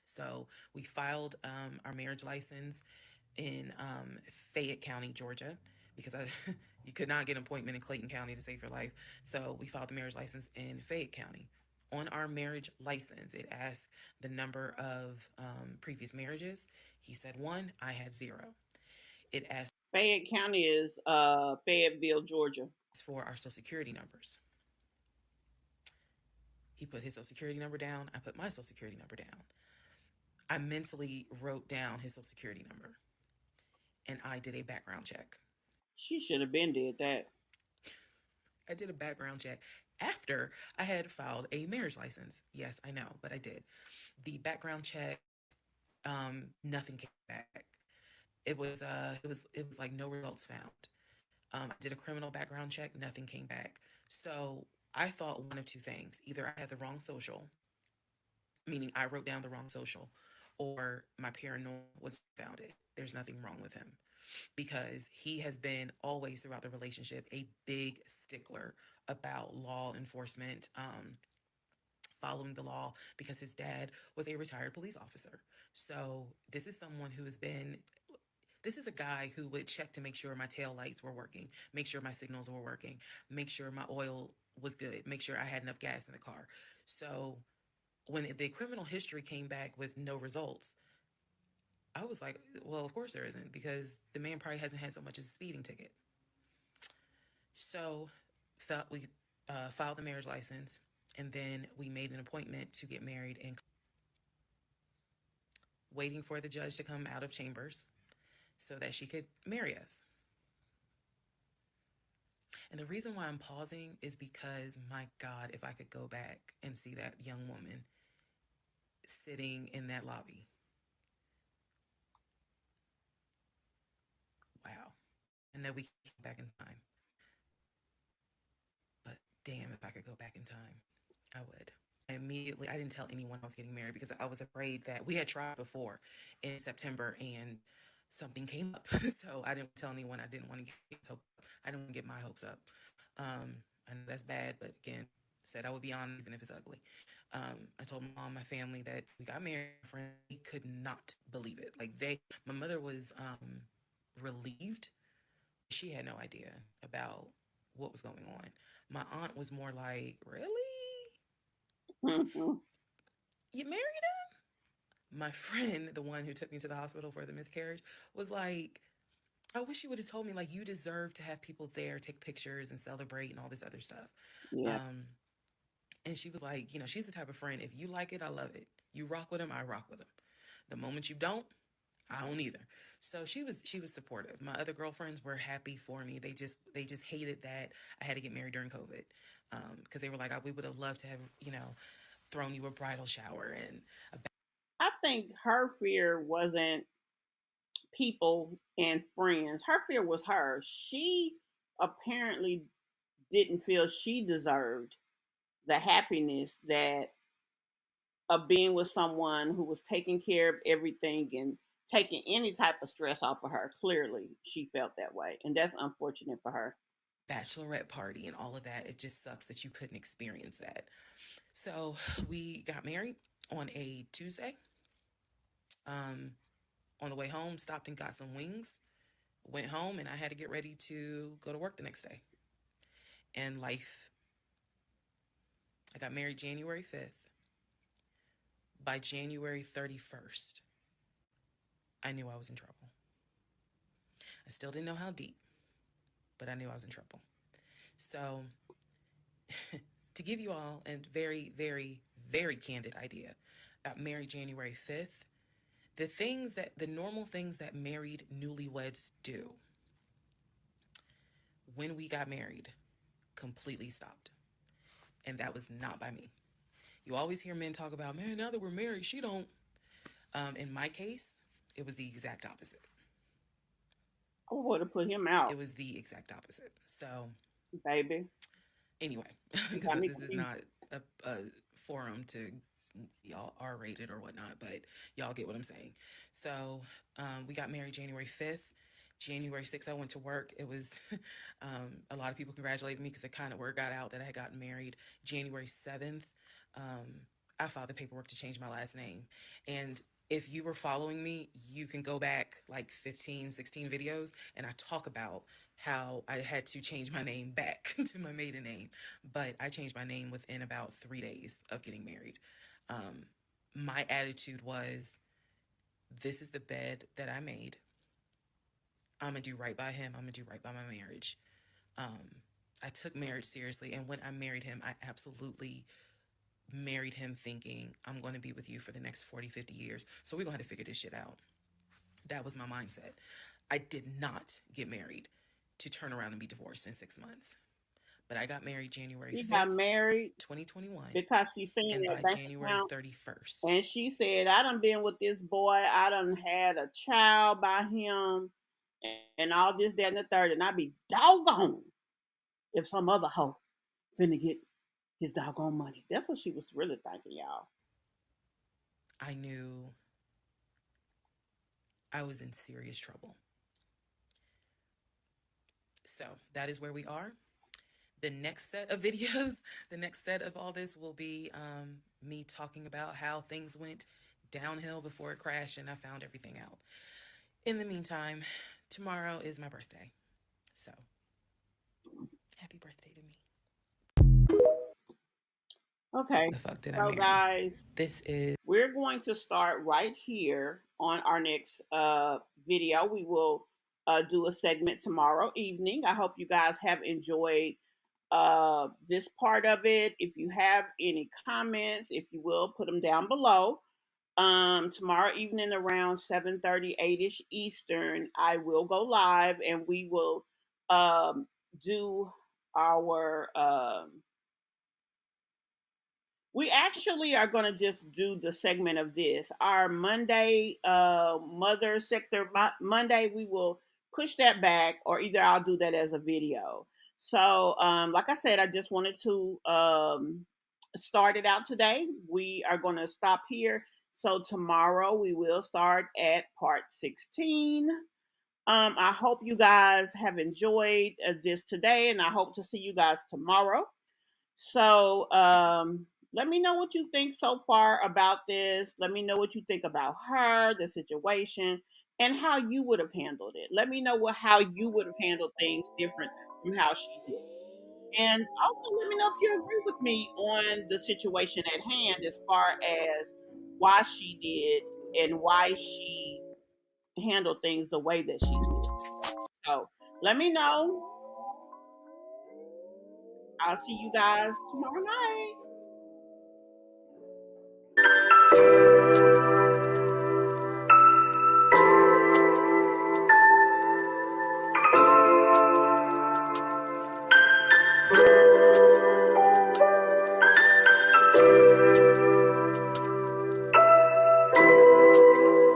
So we filed our marriage license in Fayette County, Georgia, because you could not get an appointment in Clayton County to save your life. So we filed the marriage license in Fayette County. On our marriage license, it asked the number of previous marriages. He said one, I had zero. It asked Fayette County is Fayetteville, Georgia. for our social security numbers. He put his social security number down. I put my social security number down. I mentally wrote down his social security number and I did a background check. She should have been did that. I did a background check after I had filed a marriage license. Yes, I know, but I did. The background check, nothing came back. it was like no results found. I did a criminal background check, nothing came back. So I thought one of two things: either I had the wrong social, meaning I wrote down the wrong social, or my paranoia was founded. There's nothing wrong with him because he has been always throughout the relationship a big stickler about law enforcement, following the law because his dad was a retired police officer. So this is a guy who would check to make sure my tail lights were working, make sure my signals were working, make sure my oil was good, make sure I had enough gas in the car. So when the criminal history came back with no results, I was like, well, of course there isn't, because the man probably hasn't had so much as a speeding ticket. So we filed the marriage license, and then we made an appointment to get married, and waiting for the judge to come out of chambers so that she could marry us. And the reason why I'm pausing is because, my God, if I could go back and see that young woman sitting in that lobby. Wow. And that we can go back in time. But damn, if I could go back in time, I would. Immediately, I didn't tell anyone I was getting married because I was afraid that we had tried before in September and something came up. So I didn't tell anyone. I didn't want to get hope. I didn't want to get my hopes up. I know that's bad, but again, said I would be on even if it's ugly. I told my mom, my family that we got married. Friends, they could not believe it. Like my mother was relieved. She had no idea about what was going on. My aunt was more like, "Really? You married him?" My friend, the one who took me to the hospital for the miscarriage, was like, "I wish you would have told me, like, you deserve to have people there, take pictures and celebrate and all this other stuff." Yeah. Um, and she was like, she's the type of friend, if you like it, I love it. You rock with him, I rock with him. The moment you don't, I don't either. So she was supportive. My other girlfriends were happy for me. They just hated that I had to get married during COVID, because they were like, we would have loved to have thrown you a bridal shower and a I think her fear wasn't people and friends. Her fear was her. She apparently didn't feel she deserved the happiness that of being with someone who was taking care of everything and taking any type of stress off of her. Clearly, she felt that way, and that's unfortunate for her. bachelorette party and all of that. It just sucks that you couldn't experience that. So we got married on a Tuesday. On the way home, stopped and got some wings. Went home, and I had to get ready to go to work the next day. And life, I got married January 5th. By January 31st, I knew I was in trouble. I still didn't know how deep, but I knew I was in trouble. So, to give you all a very, very, very candid idea, got married January 5th. The normal things that married newlyweds do when we got married completely stopped. And that was not by me. You always hear men talk about, man, now that we're married, she don't. In my case, it was the exact opposite. I would have put him It out, was the exact opposite. So, baby. anyway, You because got me this is confused. not a forum to y'all R-rated or whatnot, but y'all get what I'm saying. So we got married January 5th. January 6th, I went to work. It was a lot of people congratulated me because it kind of word got out that I had gotten married. January 7th, I filed the paperwork to change my last name. And if you were following me, you can go back like 15, 16 videos, and I talk about how I had to change my name back to my maiden name. But I changed my name within about 3 days of getting married. My attitude was, this is the bed that I made. I'm going to do right by him. I'm going to do right by my marriage. I took marriage seriously. And when I married him, I absolutely married him thinking, I'm going to be with you for the next 40, 50 years. So we're going to have to figure this shit out. That was my mindset. I did not get married to turn around and be divorced in 6 months. But I got married January She got 5th, married 2021, because she seen and that by bank January account, 31st, and she said, "I done been with this boy. I done had a child by him, and all this, that, and the third, and I be doggone if some other hoe finna get his doggone money." That's what she was really thinking, y'all. I knew I was in serious trouble. So that is where we are. The next set of videos, the next set of all this will be me talking about how things went downhill before it crashed and I found everything out. In the meantime, tomorrow is my birthday. So happy birthday to me. Okay, The fuck did I so marry? guys, This is we're going to start right here on our next video. We will do a segment tomorrow evening. I hope you guys have enjoyed this part of it. If you have any comments, if you will, put them down below. Tomorrow evening around 7:30, 8ish Eastern, I will go live and we will do our we actually are going to just do the segment of this. Our Monday, Mother Sector Monday, we will push that back, or either I'll do that as a video. So, like I said, I just wanted to start it out today. We are going to stop here. So, tomorrow we will start at part 16. I hope you guys have enjoyed this today, and I hope to see you guys tomorrow. So let me know what you think so far about this. Let me know what you think about her, the situation, and how you would have handled it. Let me know how you would have handled things different from how she did. And also let me know if you agree with me on the situation at hand as far as why she did and why she handled things the way that she did. So let me know. I'll see you guys tomorrow night.